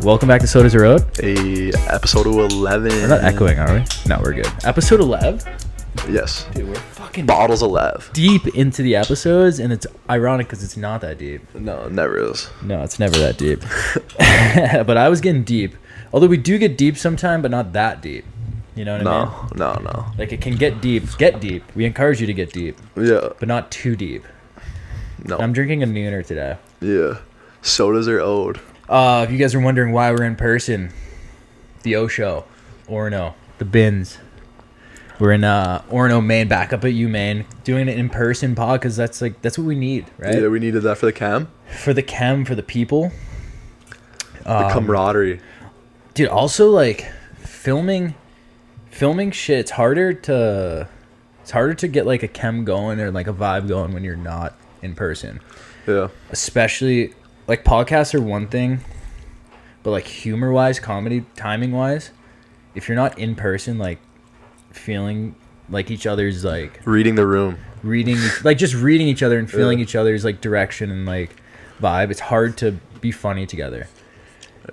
Welcome back to Sodas Are Road. Episode 11. We're not echoing, are we? No, we're good. Episode 11? Yes. Dude, we're fucking Bottles 11. deep into the episodes, and it's ironic because it's not that deep. No, it never is. No, it's never that deep. But I was getting deep. Although we do get deep sometime, but not that deep. You know what I mean? No. Like, it can get deep. Get deep. We encourage you to get deep. Yeah. But not too deep. No. I'm drinking a nooner today. Yeah. Sodas are owed. If you guys are wondering why we're in person, the O Show, Orono, the bins. We're in Orono, Maine, back up at you, Maine, doing an in-person pod because that's what we need, right? Yeah, we needed that for the cam. For the chem, for the people. The camaraderie. Dude, also like filming shit, it's harder to get like a chem going or like a vibe going when you're not in person. Yeah. Especially like podcasts are one thing, but like humor wise, comedy timing wise, if you're not in person, like feeling like each other's like Reading the room. just reading each other and feeling each other's like direction and like vibe, it's hard to be funny together.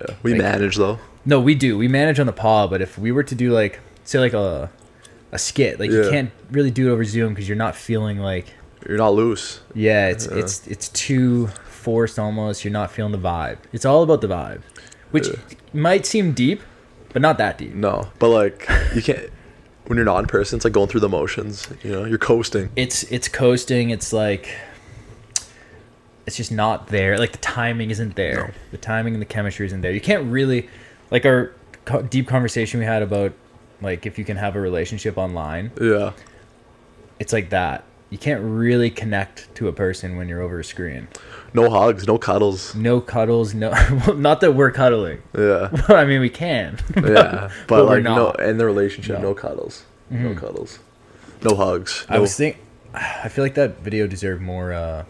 Yeah. We manage though. No, we do. We manage on the pod, but if we were to do like say like a skit, like you can't really do it over Zoom because you're not feeling like You're not loose. yeah, it's too forced almost. You're not feeling the vibe. It's all about the vibe, which might seem deep, but not that deep. No, but like you can't when you're not in person. It's like going through the motions. You know, you're coasting. It's coasting. It's like it's just not there. Like the timing isn't there. No. The timing and the chemistry isn't there. You can't really like our deep conversation we had about like if you can have a relationship online. Yeah. It's like that. You can't really connect to a person when you're over a screen. No hugs, no cuddles. No cuddles, no. Well, not that we're cuddling. Yeah. I mean, we can. Yeah, but but we're like not. no, in the relationship, No. no cuddles, no cuddles, no hugs. I feel like that video deserved more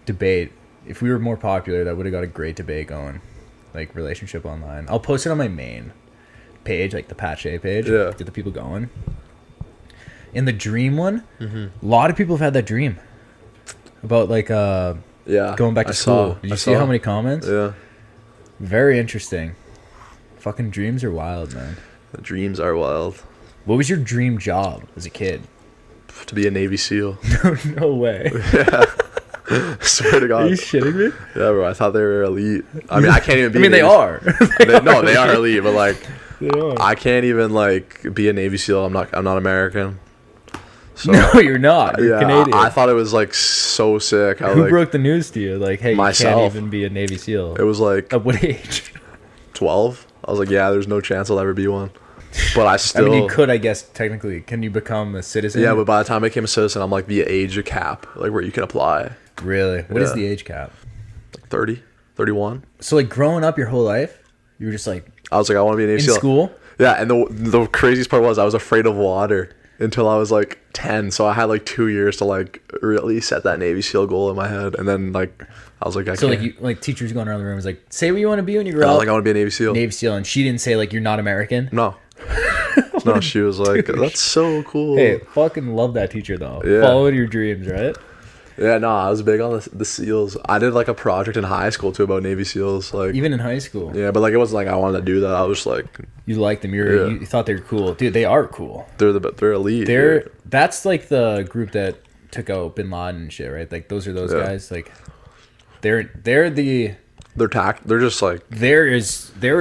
debate. If we were more popular, that would have got a great debate going. Like relationship online. I'll post it on my main page, like the Patch A page. Yeah. Get the people going. In the dream one, a lot of people have had that dream about like going back to school. Did you see how many comments? Yeah. Very interesting. Fucking dreams are wild, man. The dreams are wild. What was your dream job as a kid? To be a Navy SEAL. No way. Yeah. Swear to God. Are you shitting me? Yeah, bro. I thought they were elite. I mean, I can't even be. I mean, they are. No, they are elite, but like, They are. I can't even like be a Navy SEAL. I'm not American. So, No, you're not. You're Canadian. I thought it was like so sick. How Who like broke the news to you? Like, hey, you Myself. can't even be a Navy SEAL. it was like At what age? 12. I was like, yeah, there's no chance I'll ever be one. But I still. I mean, you could, I guess, technically. Can you become a citizen? Yeah, but by the time I became a citizen, I'm like the age cap, like where you can apply. Really? What is Yeah. the age cap? Like 30, 31. So, like, growing up your whole life, you were just, like, I was like, I want to be a Navy in SEAL. school? Yeah, and the craziest part was I was afraid of water until I was like 10. So I had like 2 years to like really set that Navy SEAL goal in my head. And then like I was like, So, can't. like, teachers going around the room was like, say what you want to be when you grow I was up. like, I want to be a Navy SEAL. Navy SEAL. And she didn't say, like, you're not American. No. No, she was like, that's so cool. Hey, fucking love that teacher, though. Yeah. Follow your dreams, right? Yeah, no, I was big on the SEALs. I did like a project in high school too about Navy SEAls. Like, Even in high school. yeah, but like it wasn't like I wanted to do that. I was just like, You liked them. Yeah. You thought they were cool. Dude, they are cool. they're elite. dude. That's like the group that took out Bin Laden and shit, right? Like those are those guys. Like they're They're just like, they're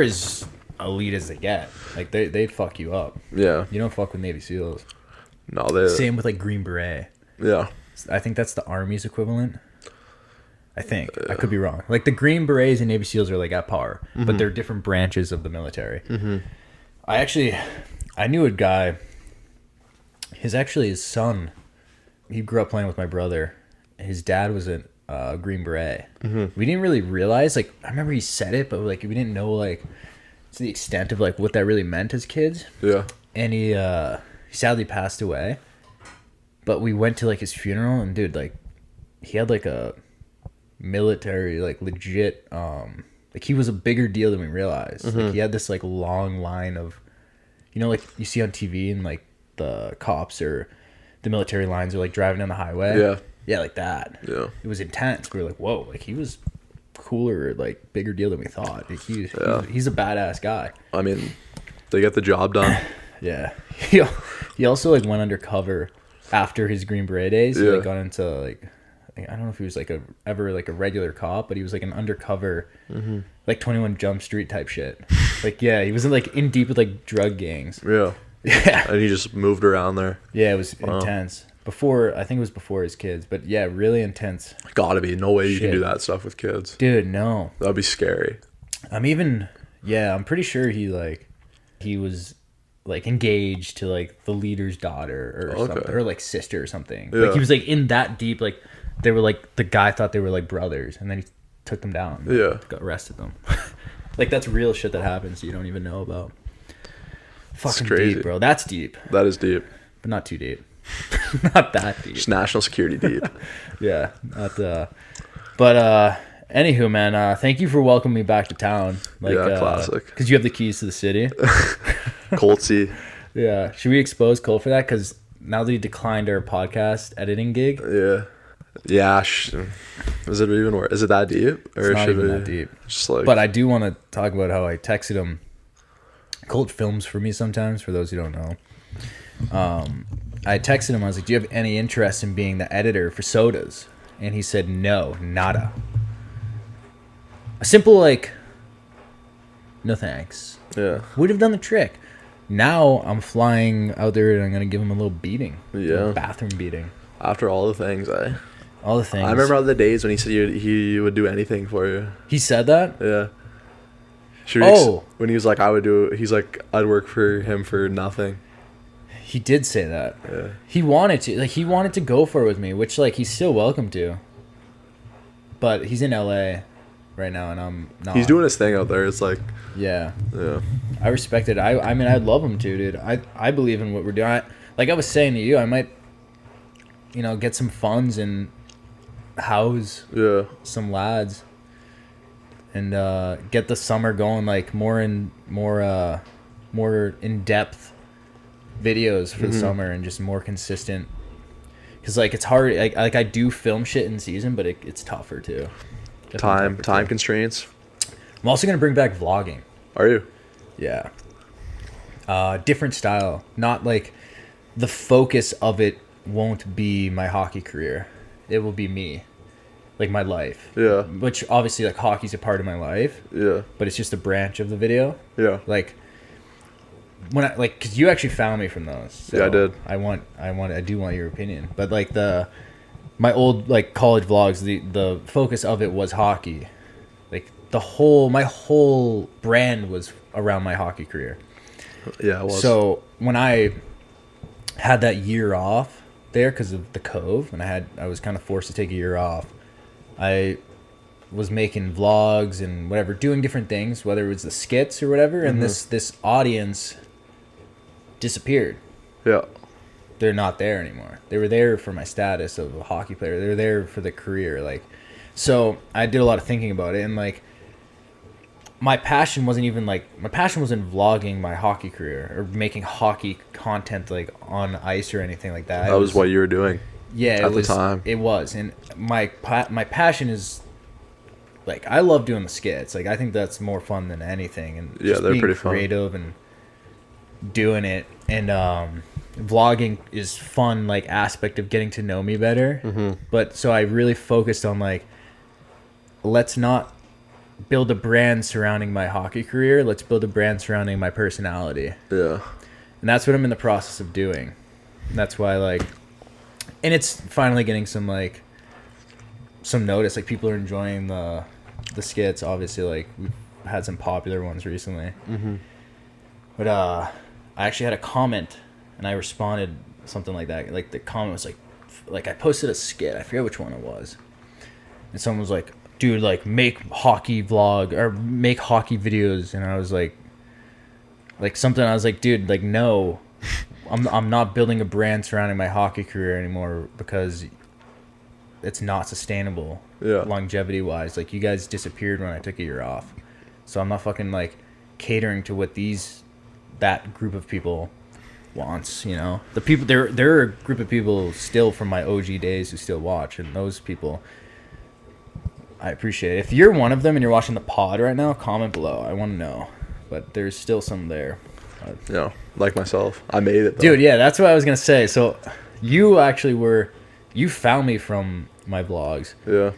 as elite as they get. Like they fuck you up. yeah. You don't fuck with Navy SEALs. No, they. Same with like Green Beret. Yeah. I think that's the Army's equivalent. I think. I could be wrong. Like the Green Berets and Navy SEALs are like at par, but they're different branches of the military. I knew a guy. His son. He grew up playing with my brother. His dad was a Green Beret. We didn't really realize. Like I remember he said it, but like we didn't know like to the extent of like what that really meant as kids. Yeah. And he sadly passed away. But we went to like his funeral, and dude, like he had like a military, like legit, like he was a bigger deal than we realized. Like he had this like long line of, you know, like you see on TV and like the cops or the military lines are like driving down the highway. Yeah. Yeah, like that. Yeah. It was intense. We were like, whoa, like he was cooler, like bigger deal than we thought. Like, he's a badass guy. I mean, they get the job done. Yeah. He also like went undercover after his Green Beret days. He like got into like, I don't know if he was like ever like a regular cop, but he was like an undercover, like 21 Jump Street type shit. Like, yeah, he wasn't like in deep with like drug gangs. Yeah. Yeah. And he just moved around there. Yeah, it was intense. I think it was before his kids, but yeah, really intense. Gotta be. No way you can do that stuff with kids. Dude, no. That'd be scary. I'm pretty sure he was like engaged to like the leader's daughter or something, or like sister or something. Yeah. Like he was like in that deep, like they were like, the guy thought they were like brothers, and then he took them down. Yeah. Got arrested them. Like that's real shit that happens you don't even know about. Fucking deep, bro. That's deep. That is deep. But not too deep. Not that deep. Just national security deep. Yeah. But anywho, man, thank you for welcoming me back to town. Like, yeah, classic. Because you have the keys to the city. Coltsy. Yeah. Should we expose Cole for that? Because now that he declined our podcast editing gig. Yeah. Yeah. Is it even worse? Is it that deep? Or it's not even that deep. Just like... But I do want to talk about how I texted him. Colt films for me sometimes, for those who don't know. I texted him, I was like, do you have any interest in being the editor for sodas? And he said, no, nada. A simple, like, no thanks. Yeah. Would have done the trick. Now I'm flying out there and I'm going to give him a little beating. Yeah. A little bathroom beating. After all the things, all the things. I remember all the days when he said he would do anything for you. He said that? Yeah. When he was like, he's like, I'd work for him for nothing. He did say that. Yeah. He wanted to go for it with me, which like he's still welcome to. But he's in LA right now and I'm not. He's doing his thing out there. It's like, yeah. Yeah. I respect it. I mean, I'd love him to, dude. I believe in what we're doing. Like I was saying to you, I might, get some funds and house some lads. And get the summer going, like more in depth videos for the summer and just more consistent. Because like it's hard. Like I do film shit in season, but it's tougher too. Time constraints. I'm also gonna bring back vlogging. Are you? Yeah. Different style. Not like the focus of it won't be my hockey career. It will be me. Like my life. Yeah. Which obviously like hockey's a part of my life. Yeah. But it's just a branch of the video. Yeah. Like when I like, cause you actually found me from those. So yeah, I did. I do want your opinion. But like my old like college vlogs, the focus of it was hockey. Like my whole brand was around my hockey career. Yeah, it was. So when I had that year off there because of the Cove, and I was kind of forced to take a year off. I was making vlogs and whatever, doing different things, whether it was the skits or whatever, and this audience disappeared. Yeah. They're not there anymore. They were there for my status of a hockey player. They were there for the career. Like, so I did a lot of thinking about it, and like my passion wasn't vlogging my hockey career or making hockey content like on ice or anything like that. That was what you were doing. Yeah, at the time. It was, and my passion is like I love doing the skits. Like I think that's more fun than anything, and yeah, they're pretty creative and doing it. And vlogging is fun, like aspect of getting to know me better. But so I really focused on like, let's not build a brand surrounding my hockey career. Let's build a brand surrounding my personality. Yeah, and that's what I'm in the process of doing. And that's why like. And it's finally getting some notice. Like people are enjoying the skits. Obviously, like we've had some popular ones recently. But I actually had a comment, and I responded something like that. Like the comment was like I posted a skit. I forget which one it was, and someone was like, "Dude, like make hockey vlog or make hockey videos," and I was like something. I was like, "Dude, like no." I'm not building a brand surrounding my hockey career anymore because it's not sustainable longevity wise. Like you guys disappeared when I took a year off, so I'm not fucking like catering to what that group of people wants. The people there are a group of people still from my OG days who still watch, and those people I appreciate it. If you're one of them and you're watching the pod right now, comment below. I want to know. But there's still some there. Like myself. I made it, though. Dude, yeah, that's what I was going to say. So you actually you found me from my vlogs. Yeah.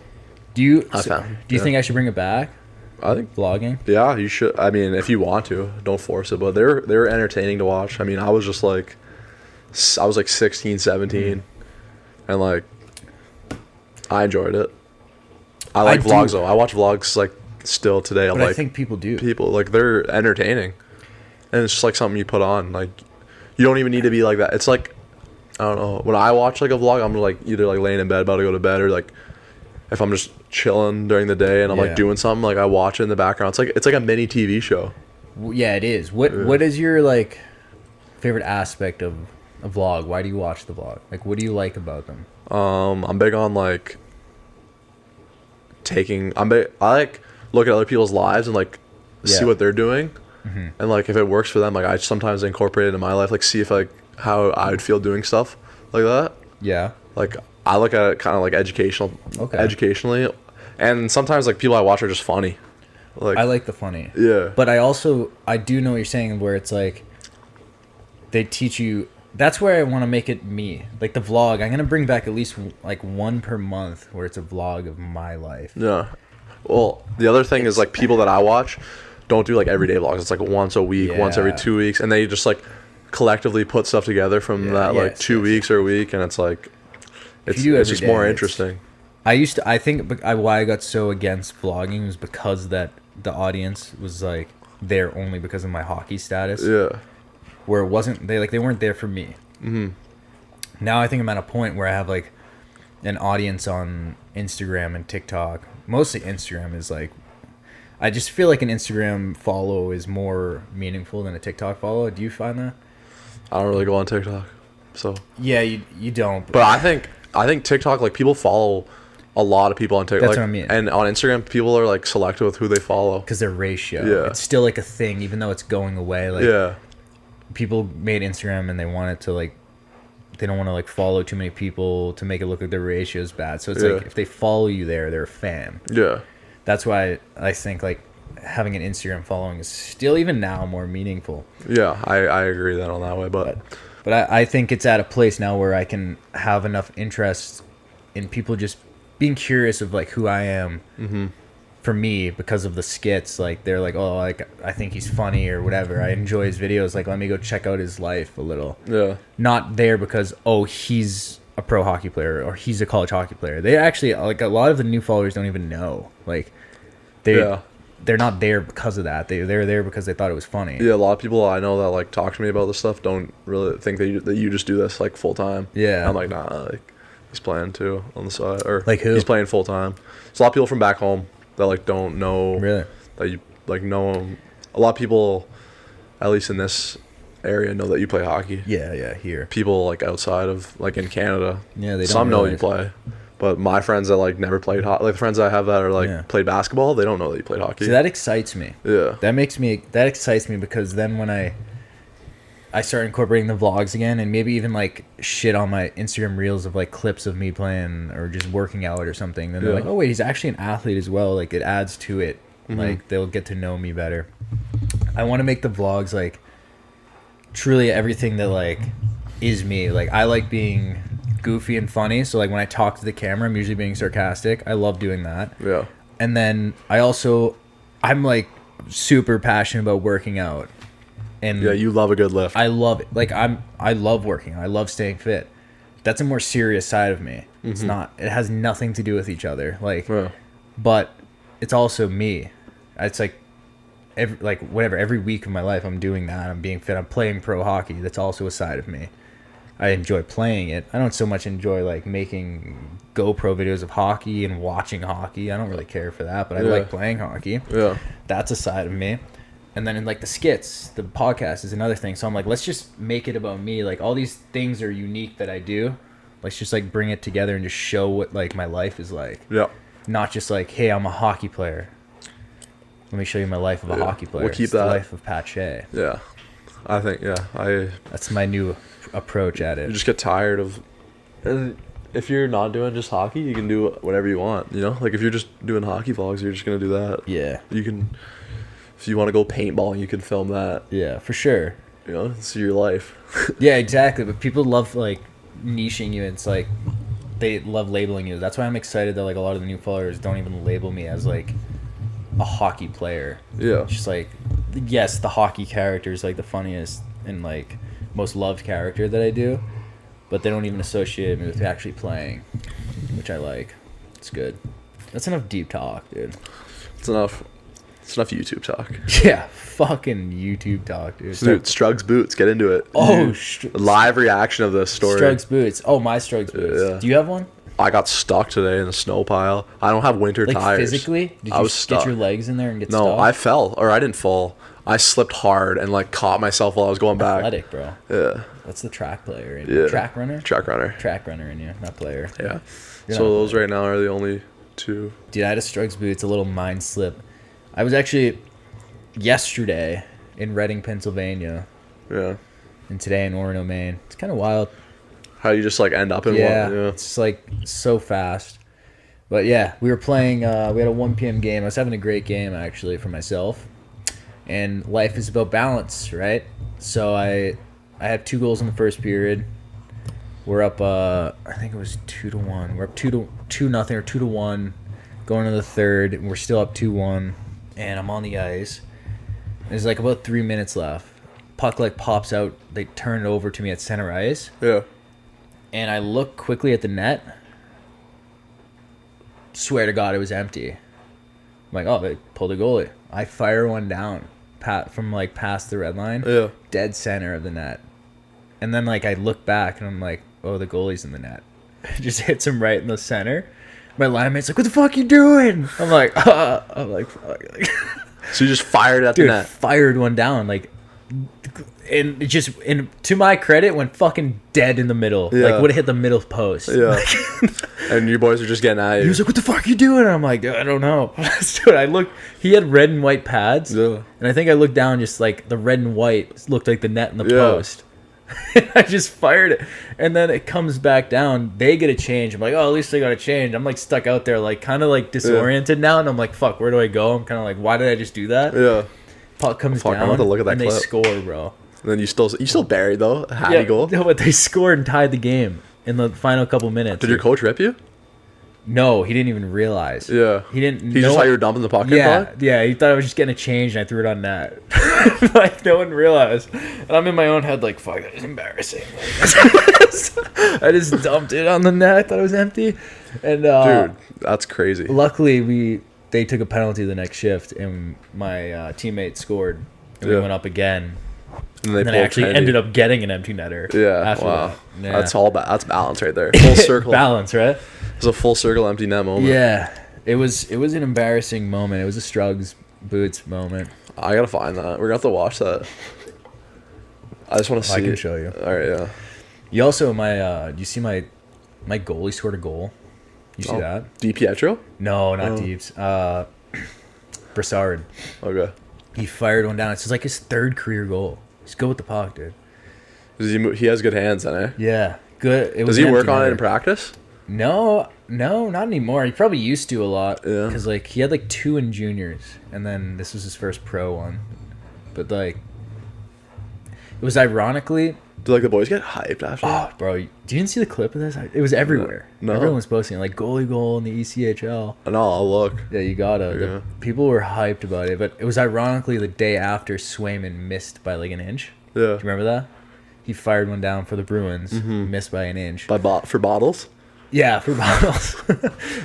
Do you think I should bring it back? I think vlogging. Yeah, you should. I mean, if you want to, don't force it. But they're entertaining to watch. I mean, I was like 16, 17, and like I enjoyed it. I like vlogs though. I watch vlogs like still today. But like, I think people do. People like they're entertaining, and it's just like something you put on. Like you don't even need to be like that. It's like I don't know. When I watch like a vlog, I'm like either like laying in bed about to go to bed or like. If I'm just chilling during the day and I'm like doing something, like I watch it in the background. It's like a mini TV show. Yeah, it is. What is your like favorite aspect of a vlog? Why do you watch the vlog? Like, what do you like about them? I'm big on like I like look at other people's lives and like see what they're doing, and like if it works for them, like I sometimes incorporate it in my life. Like see if like how I would feel doing stuff like that. Yeah. Like. I look at it kind of like educationally, and sometimes like people I watch are just funny. Like I like the funny. Yeah. But I do know what you're saying where it's like they teach you. That's where I want to make it me. Like the vlog, I'm gonna bring back at least like one per month where it's a vlog of my life. Yeah. Well, the other thing is like people that I watch don't do like everyday vlogs. It's like once a week, once every 2 weeks, and they just like collectively put stuff together from that like 2 weeks or a week, and it's like. It's just more interesting. I think why I got so against vlogging was because that the audience was like there only because of my hockey status. Yeah. Where it wasn't, they weren't there for me. Mm-hmm. Now I think I'm at a point where I have like an audience on Instagram and TikTok. Mostly Instagram is like, I just feel like an Instagram follow is more meaningful than a TikTok follow. Do you find that? I don't really go on TikTok, so. Yeah, you don't. But I think TikTok, like, people follow a lot of people on TikTok. That's what I mean. And on Instagram, people are, like, selective with who they follow. Because their ratio. Yeah. It's still, like, a thing, even though it's going away. Like, yeah. People made Instagram and they want it to, like, they don't want to, like, follow too many people to make it look like their ratio is bad. So it's like, if they follow you there, they're a fan. Yeah. That's why I think, like, having an Instagram following is still, even now, more meaningful. Yeah, I agree that on that way, but I think it's at a place now where I can have enough interest in people just being curious of like who I am. Mm-hmm. For me, because of the skits, like they're like, oh, like I think he's funny or whatever. I enjoy his videos. Like, let me go check out his life a little. Yeah. Not there because he's a pro hockey player or he's a college hockey player. They actually like a lot of the new followers don't even know. Like, they're not there because of that. They're there because they thought it was funny. Yeah, a lot of people I know that like talk to me about this stuff don't really think that you just do this like full time. Yeah. I'm like, nah, like he's playing too on the side, or like who? He's playing full time. There's a lot of people from back home that like don't know really that you like know him. A lot of people, at least in this area, know that you play hockey. Yeah, here. People like outside of like in Canada. Yeah, they don't some know realize. you play. But my friends that like never played hockey, like the friends I have that are like played basketball, they don't know that you played hockey. See, that excites me. Yeah. That excites me because then when I start incorporating the vlogs again and maybe even like shit on my Instagram reels of like clips of me playing or just working out or something, then they're like, oh wait, he's actually an athlete as well. Like it adds to it. Mm-hmm. Like they'll get to know me better. I want to make the vlogs like truly everything that like is me. Like I like being goofy and funny, so like when I talk to the camera I'm usually being sarcastic. I love doing that. Yeah. And then I'm like super passionate about working out. And yeah, you love a good lift. I love it. Like I love working. I love staying fit. That's a more serious side of me. Mm-hmm. It's not. It has nothing to do with each other. Like, but it's also me. It's like every week of my life I'm doing that. I'm being fit. I'm playing pro hockey. That's also a side of me. I enjoy playing it. I don't so much enjoy like making GoPro videos of hockey and watching hockey. I don't really care for that, but I like playing hockey. Yeah. That's a side of me. And then in like the skits, the podcast is another thing. So I'm like, let's just make it about me. Like all these things are unique that I do. Let's just like bring it together and just show what like my life is like. Yeah. Not just like, hey, I'm a hockey player. Let me show you my life of a hockey player. We'll keep it's that. The life of Pat Shea. Yeah. I think, that's my new approach at it. You just get tired of... It if you're not doing just hockey, you can do whatever you want. You know, like if you're just doing hockey vlogs, you're just gonna do that. Yeah. You can, if you want to go paintballing, you can film that. Yeah, for sure. You know, it's your life. Yeah, exactly. But people love like niching you. It's like they love labeling you. That's why I'm excited that like a lot of the new followers don't even label me as like a hockey player. Yeah. It's just like, yes, the hockey character is like the funniest and like most loved character that I do, but they don't even associate me with actually playing, which I like. It's good. That's enough deep talk, dude. It's enough. It's enough YouTube talk. Yeah, fucking YouTube talk, dude. Dude, StrUgg's boots. Get into it. Oh, live reaction of this story. StrUgg's boots. Oh, my StrUgg's boots. Yeah. Do you have one? I got stuck today in a snow pile. I don't have winter Like tires. physically? Did I you was stuck. get your legs in there and get No, stuck? I fell, or I didn't fall. I slipped hard and like caught myself while I was going back. Athletic, bro. Yeah. That's the track player in Yeah. you. Track runner? Track runner. Track runner in you, not player. Yeah. You're So not those right now are the only two. Dude, I had a StrUggs boot. It's a little mind slip. I was actually yesterday in Reading, Pennsylvania, Yeah. and today in Orono, Maine. It's kind of wild. How you just like end up in Yeah, one. Yeah. it's just, like so fast. But yeah, we were playing. We had a 1 p.m. game. I was having a great game actually for myself. And life is about balance, right? So I had 2 goals in the first period. We're up. I think it was 2-1. We're up 2-0 or 2-1, going to the third. And we're still up 2-1, and I'm on the ice. There's like about 3 minutes left. Puck like pops out. They turn it over to me at center ice. Yeah. And I look quickly at the net. Swear to God, it was empty. I'm like, oh, they pulled a goalie. I fire one down from like past the red line. Yeah. Dead center of the net. And then like I look back and I'm like, oh, the goalie's in the net. It just hits him right in the center. My line mate's like, what the fuck you doing? I'm like, fuck. So you just fired at Dude, the net. fired one down, like, and it just, and to my credit, went fucking dead in the middle. Yeah. Like, would have hit the middle post. Yeah. And you boys are just getting at you. He was like, what the fuck are you doing? And I'm like, I don't know. Dude, I looked, he had red and white pads. Yeah. And I think I looked down, just like the red and white looked like the net in the Yeah. post. I just fired it. And then it comes back down. They get a change. I'm like, oh, at least they got a change. I'm like stuck out there, like kind of like disoriented now. And I'm like, fuck, where do I go? I'm kind of like, why did I just do that? Yeah. Puck comes Fuck, I'm down about to look at that and clip. they score, bro. And then you still buried though. A hattie goal. No, but they scored and tied the game in the final couple minutes. Did your coach rip you? No, he didn't even realize. Yeah. He didn't. He just thought you were dumping the puck in, Yeah, probably? yeah. He thought I was just getting a change, and I threw it on net. Like no one realized, and I'm in my own head like, "Fuck, that is embarrassing." I just dumped it on the net. I thought it was empty, and Dude, that's crazy. luckily they took a penalty the next shift, and my teammate scored, and we Yeah. went up again. And And then I actually ended up getting an empty netter. Yeah. after Wow. that. Yeah. That's all. That's balance right there. Full circle. Balance, right? It's a full circle empty net moment. Yeah, it was an embarrassing moment. It was a StrUggs boots moment. I gotta find that. We're gonna have to watch that. I just want to see. I can it. show you. All right. Yeah. You also do you see my goalie scored a goal? You see that? Di Pietro. No, not Deeps. Brassard. Okay. He fired one down. It's like his 3rd career goal. Just go with the puck, dude. Does he? He has good hands, then, eh? Yeah, good. It Does was he an work empty on it netter. in practice? No, not anymore. He probably used to a lot. Yeah. Because like he had like 2 in juniors, and then this was his first pro one. But like, it was ironically. Do like the boys get hyped after? Oh, bro, you didn't see the clip of this? It was everywhere. No. Everyone was posting like goalie goal in the ECHL. No, I'll look. Yeah, you gotta. Yeah. The people were hyped about it, but it was ironically the day after Swayman missed by like an inch. Yeah. Do you remember that? He fired one down for the Bruins, missed by an inch. For bottles. Yeah, for bottles.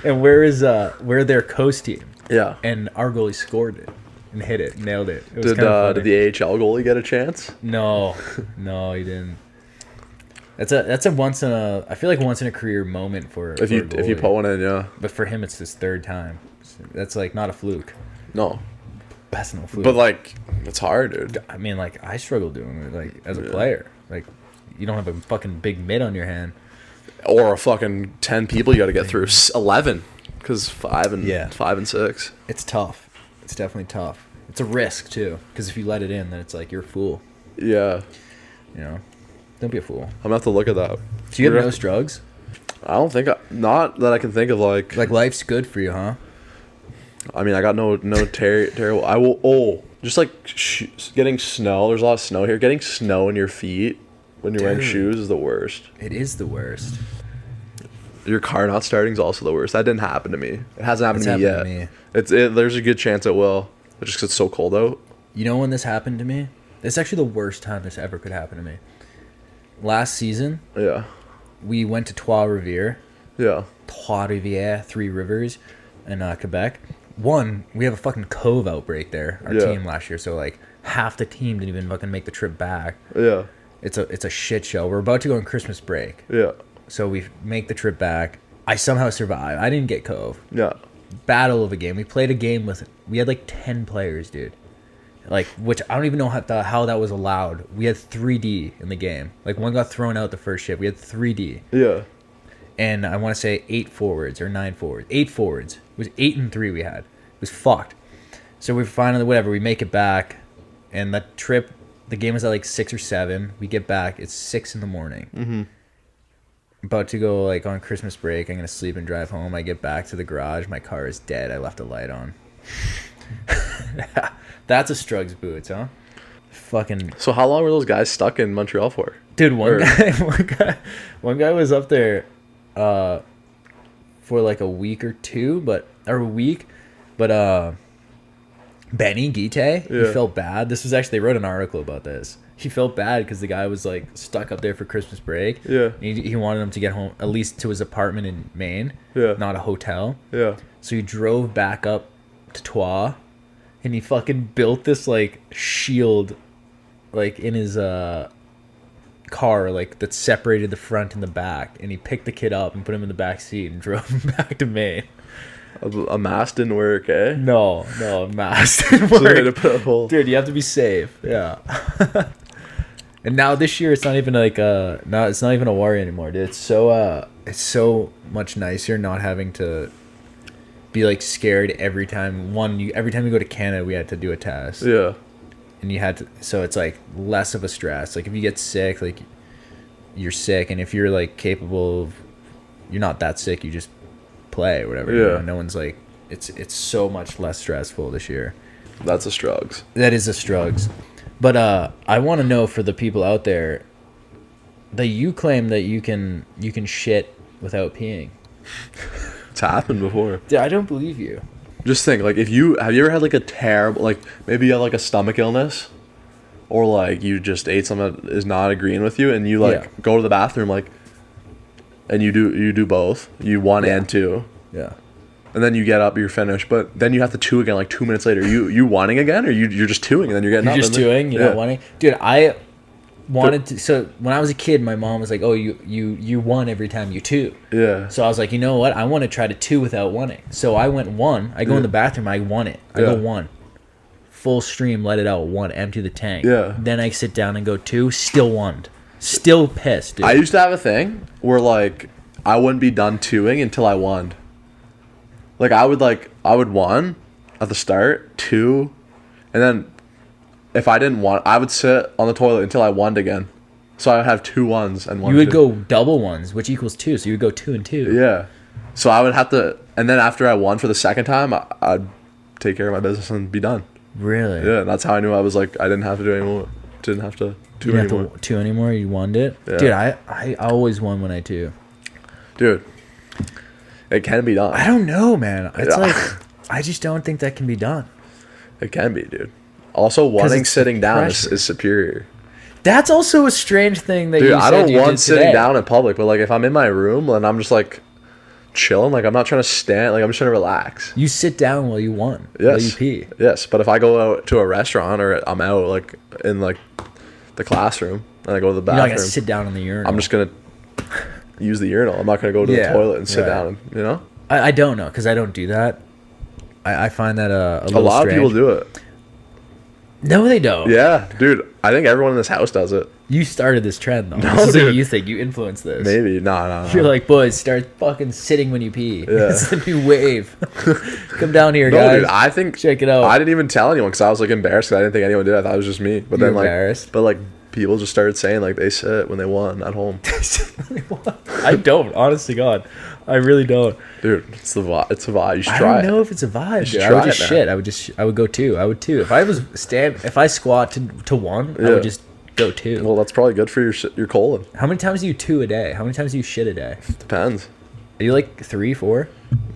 And we're their coast team, Yeah. and our goalie scored it and hit it, nailed it. It was Did kind of did the AHL goalie get a chance? No, he didn't. That's a once in a, I feel like once in a career moment for If you a goalie. put one in, yeah. But for him, it's his 3rd time. That's like not a fluke. No. That's no fluke. But like, it's hard, dude. I mean, like I struggle doing it, like as a player. Like you don't have a fucking big mitt on your hand. Or a fucking 10 people you got to get through. 11, because 5 and 6. It's tough. It's definitely tough. It's a risk too, because if you let it in, then it's like you're a fool. Yeah. You know, don't be a fool. I'm gonna have to look at that. Do you have We're no gonna StrUggs? I don't think not that I can think of like. Like life's good for you, huh? I mean, I got no terrible. I will. Oh, just like getting snow. There's a lot of snow here. Getting snow in your feet when you're wearing shoes is the worst. It is the worst. Your car not starting is also the worst. That didn't happen to me. It hasn't happened to me yet. To me. There's a good chance it will. It just gets so cold out. You know when this happened to me? It's actually the worst time this ever could happen to me. Last season. Yeah. We went to Trois-Rivières. Yeah. Trois-Rivières, Three Rivers, in Quebec. One, we have a fucking cove outbreak there. Our team last year, so like half the team didn't even fucking make the trip back. Yeah. It's a shit show. We're about to go on Christmas break. Yeah. So we make the trip back. I somehow survive. I didn't get cove. Yeah. Battle of a game. We played a game with. We had like 10 players, dude. Like, which I don't even know how that was allowed. We had 3D in the game. Like, one got thrown out the first shift. We had 3D. Yeah. And I want to say 8 forwards or 9 forwards. 8 forwards. It was 8 and 3 we had. It was fucked. So we finally, whatever, we make it back. And the trip, the game was at like 6 or 7. We get back. It's 6 in the morning. Mm-hmm. About to go like on Christmas break. I'm going to sleep and drive home. I get back to the garage. My car is dead. I left a light on. That's a StrUgg's boots, huh? Fucking. So how long were those guys stuck in Montreal for? Dude, one guy was up there for like a week or two, but Benny Guite, he felt bad. This was actually, they wrote an article about this. He felt bad because the guy was like stuck up there for Christmas break. Yeah. He wanted him to get home at least to his apartment in Maine. Yeah. Not a hotel. Yeah. So he drove back up to Trois, and he fucking built this like shield, like in his car, like that separated the front and the back. And he picked the kid up and put him in the back seat and drove him back to Maine. A mask didn't work, eh? No, a mask didn't work. So they had to put a whole... Dude, you have to be safe. Yeah. And now this year, it's not even like it's not even a worry anymore, dude. It's so much nicer not having to be like scared every time. Every time you go to Canada, we had to do a test. Yeah. And you had to, so it's like less of a stress. Like if you get sick, like you're sick, and if you're like capable of, you're not that sick, you just play or whatever. Yeah. You know? No one's like, it's so much less stressful this year. That's a StrUggs. That is a StrUggs. But I want to know for the people out there that you claim that you can shit without peeing. It's happened before. Dude, I don't believe you. Just think, like, have you ever had like a terrible, like maybe you have like a stomach illness, or like you just ate something that is not agreeing with you, and you like go to the bathroom like, and you do both, you one and two. Yeah. And then you get up, you're finished, but then you have to chew again like 2 minutes later. You wanting again, or you're just chewing and then you're getting up? You're just chewing, you're not wanting. Dude, I wanted to. So when I was a kid, my mom was like, "Oh, you won every time you chew." Yeah. So I was like, you know what? I want to try to chew without wanting. So I went one. I go in the bathroom. I won it. I go one. Full stream, let it out. One, empty the tank. Yeah. Then I sit down and go two. Still won. Still pissed, dude. I used to have a thing where like I wouldn't be done chewing until I won. Like I would one at the start, two, and then if I didn't want, I would sit on the toilet until I won again. So I would have 2 ones and 1. You would go double ones, which equals 2. So you would go 2 and 2. Yeah. So I would have to, and then after I won for the second time, I'd take care of my business and be done. Really? Yeah. And that's how I knew I was like I didn't have to do anymore. Didn't have to chew you didn't anymore. have to chew anymore. You won it. Yeah. Dude, I always won when I chew. Dude. It can be done. I don't know, man. It's like I just don't think that can be done. It can be, dude. Also, wanting sitting down is superior. That's also a strange thing that dude, you said I don't you want did sitting today. down in public, but like if I'm in my room and I'm just like chilling, like I'm not trying to stand, like I'm just trying to relax. You sit down while you won. Yes. While you pee. Yes, but if I go out to a restaurant or I'm out like in like the classroom and I go to the bathroom, You're not gonna sit down in the urinal. I'm just gonna use the urinal. I'm not gonna go to the toilet and sit down. You know. I don't know because I don't do that. I find that a little lot strange. of people do it. No, they don't. Yeah, dude. I think everyone in this house does it. You started this trend though. No, This is dude. a you thing. You influenced this. Maybe. No. You're like, boys, start fucking sitting when you pee. Yeah. It's the new wave. Come down here, No, guys. dude. I think check it out. I didn't even tell anyone because I was like embarrassed because I didn't think anyone did. I thought it was just me. But then like, embarrassed? but like people just started saying like they sit when they won at home. I don't, honestly, God, I really don't. Dude, it's the vibe. It's a vibe. You should I try don't it. know if it's a vibe. Dude. should I would try just it, man. shit. I would go two. I would too. If I was if I squat to one, I Yeah. would just go two. Well, that's probably good for your colon. How many times do you two a day? How many times do you shit a day? Depends. Are you like 3, 4?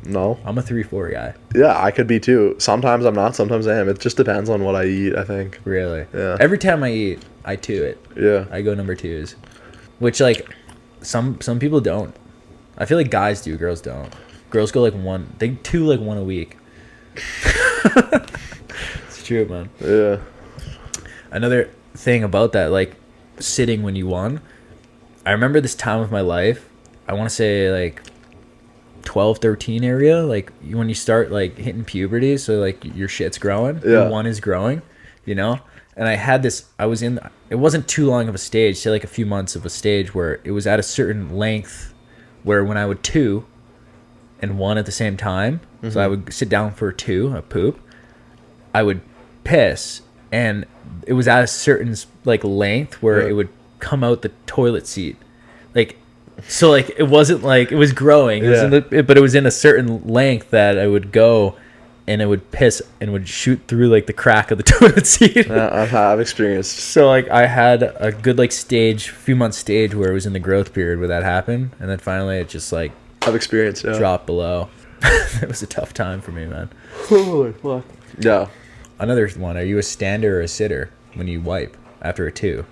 No. I'm a 3, 4 guy. Yeah, I could be too. Sometimes I'm not. Sometimes I am. It just depends on what I eat, I think. Really? Yeah. Every time I eat, I two it. Yeah. I go number twos, which like some people don't. I feel like guys do, girls don't. Girls go like one. They two like one a week. It's true, man. Yeah. Another thing about that, like sitting when you won. I remember this time of my life. I want to say like 12, 13 area, like when you start like hitting puberty, so like your shit's growing, your one is growing, you know. And I had this. It wasn't too long of a stage, say like a few months of a stage where it was at a certain length, where when I would two and one at the same time, so I would sit down for a poop, I would piss, and it was at a certain like length where it would come out the toilet seat, like. So like it wasn't like it was growing, it was but it was in a certain length that I would go, and it would piss and would shoot through like the crack of the toilet seat. I've experienced. So like I had a good like few months stage where it was in the growth period where that happened, and then finally it just like I've experienced. Yeah. dropped below. It was a tough time for me, man. Holy fuck. Yeah. Another one: are you a stander or a sitter when you wipe after a two?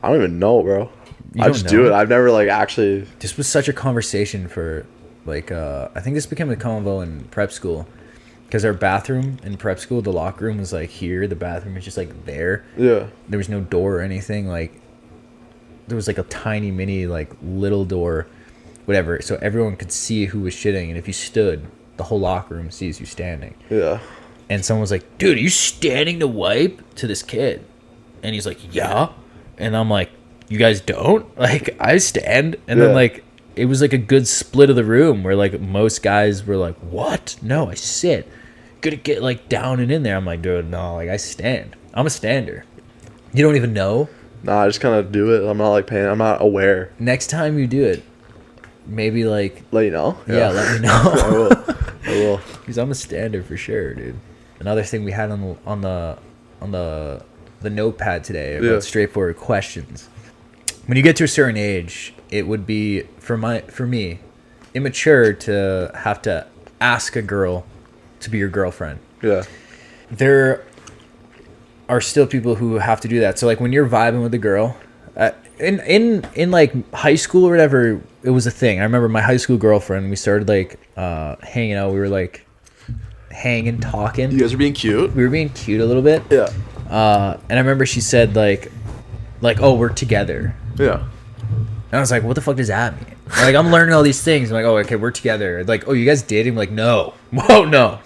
I don't even know, bro. You I don't just know? do it. I've never like actually. This was such a conversation for like I think this became a convo in prep school, because our bathroom in prep school, the locker room was like here, the bathroom was just like there. Yeah. There was no door or anything. Like there was like a tiny mini like little door, whatever, so everyone could see who was shitting, and if you stood, the whole locker room sees you standing. Yeah. And someone was like, dude, are you standing to wipe, to this kid? And he's like, yeah. And I'm like, you guys don't? Like, I stand. And then, like, it was like a good split of the room where, like, most guys were like, what? No, I sit. Gotta get, like, down and in there. I'm like, dude, no, like, I stand. I'm a stander. You don't even know? Nah, I just kind of do it. I'm not, like, paying. I'm not aware. Next time you do it, maybe, like... Let you know? Yeah, let me know. I will. I will. Because I'm a stander for sure, dude. Another thing we had on the notepad today about straightforward questions. When you get to a certain age, it would be for me immature to have to ask a girl to be your girlfriend. Yeah. There are still people who have to do that. So like when you're vibing with a girl, in like high school or whatever, it was a thing. I remember my high school girlfriend, we started like hanging out. We were like hanging, talking. You guys are being cute? We were being cute a little bit. Yeah. And I remember she said like, oh, we're together. Yeah. And I was like, what the fuck does that mean? Like, I'm learning all these things. I'm like, oh, okay, we're together. Like, oh, you guys dating? I'm like, no. Whoa, no.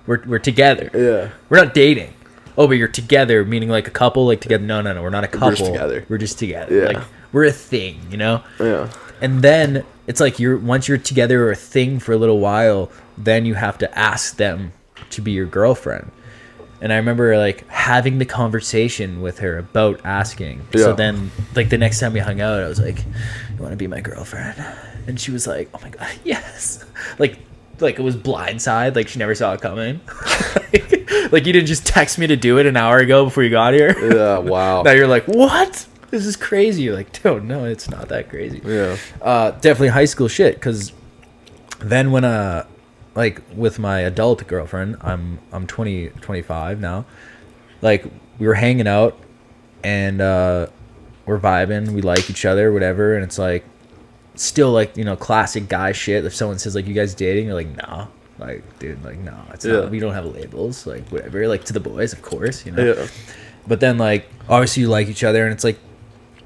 We're together. Yeah. We're not dating. Oh, but you're together, meaning like a couple, like together. No, we're not a couple. We're just together. We're just together. Yeah. Like, we're a thing, you know? Yeah. And then it's like once you're together or a thing for a little while, then you have to ask them to be your girlfriend. And I remember like having the conversation with her about asking. Yeah. So then like the next time we hung out, I was like, you want to be my girlfriend? And she was like, oh my God, yes. Like it was blindside. Like she never saw it coming. Like you didn't just text me to do it an hour ago before you got here. Yeah. Wow. Now you're like, what? This is crazy. You're like, dude, no, it's not that crazy. Yeah. Definitely high school shit. Cause then when, like with my adult girlfriend, I'm 25 now. Like we were hanging out and we're vibing, we like each other, whatever, and it's like still like, you know, classic guy shit. If someone says like, you guys dating, you're like, nah. Like, dude, like, no, it's not. We don't have labels, like whatever, like to the boys, of course, you know. Yeah. But then like obviously you like each other, and it's like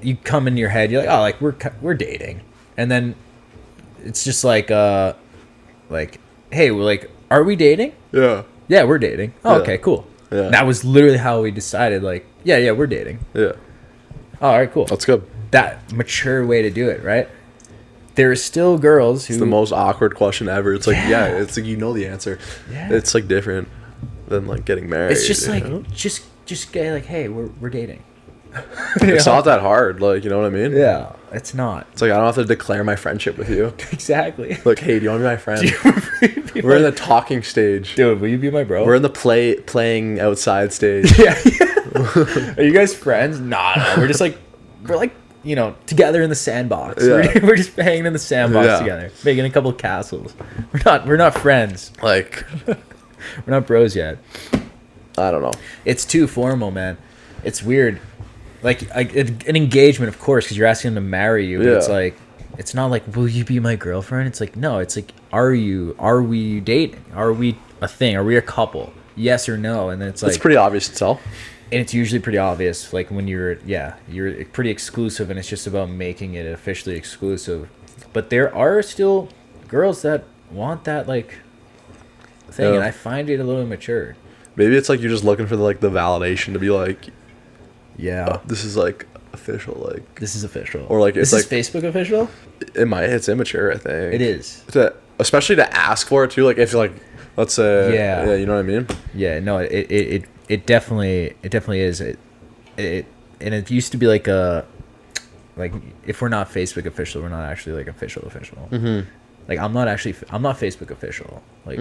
you come in your head, you're like, oh, like we're dating, and then it's just like hey, we're like, are we dating? Yeah. Yeah, we're dating. Oh, Yeah. okay, cool. Yeah. That was literally how we decided, like, yeah, we're dating. Yeah. Oh, all right, cool. That's good. That mature way to do it, right? There are still girls who... It's the most awkward question ever. It's like, it's like, you know the answer. Yeah. It's like different than like getting married. It's just you like, know? just just get like, hey, we're dating. It's not that hard. Like, you know what I mean? Yeah, it's not. It's like I don't have to declare my friendship with you. Exactly. Like, hey, do you want to be my friend? We're We're in the talking stage. Dude, will you be my bro? We're in the playing outside stage. Yeah. Are you guys friends? Nah. We're just like, you know, together in the sandbox. Yeah. We're just hanging in the sandbox Yeah. together, making a couple castles. We're not friends. Like, We're not bros yet. I don't know. It's too formal, man. It's weird. Like an engagement, of course, because you're asking them to marry you. But Yeah. it's like, it's not like, will you be my girlfriend? It's like, no. It's like, are we dating? Are we a thing? Are we a couple? Yes or no? And then it's like, It's pretty obvious to tell. and it's usually pretty obvious. Like when you're pretty exclusive, and it's just about making it officially exclusive. But there are still girls that want that like thing, Yeah. and I find it a little immature. Maybe it's like you're just looking for the validation to be like, Yeah. this is like official, like This is official. Or, like, this it's is Facebook official? it's immature, I think. It is. Especially to ask for it too. Like if like, let's say, Yeah. you know what I mean? Yeah, no, it definitely is. It and it used to be like if we're not Facebook official, we're not actually like official. Mm-hmm. Like I'm not Facebook official. Like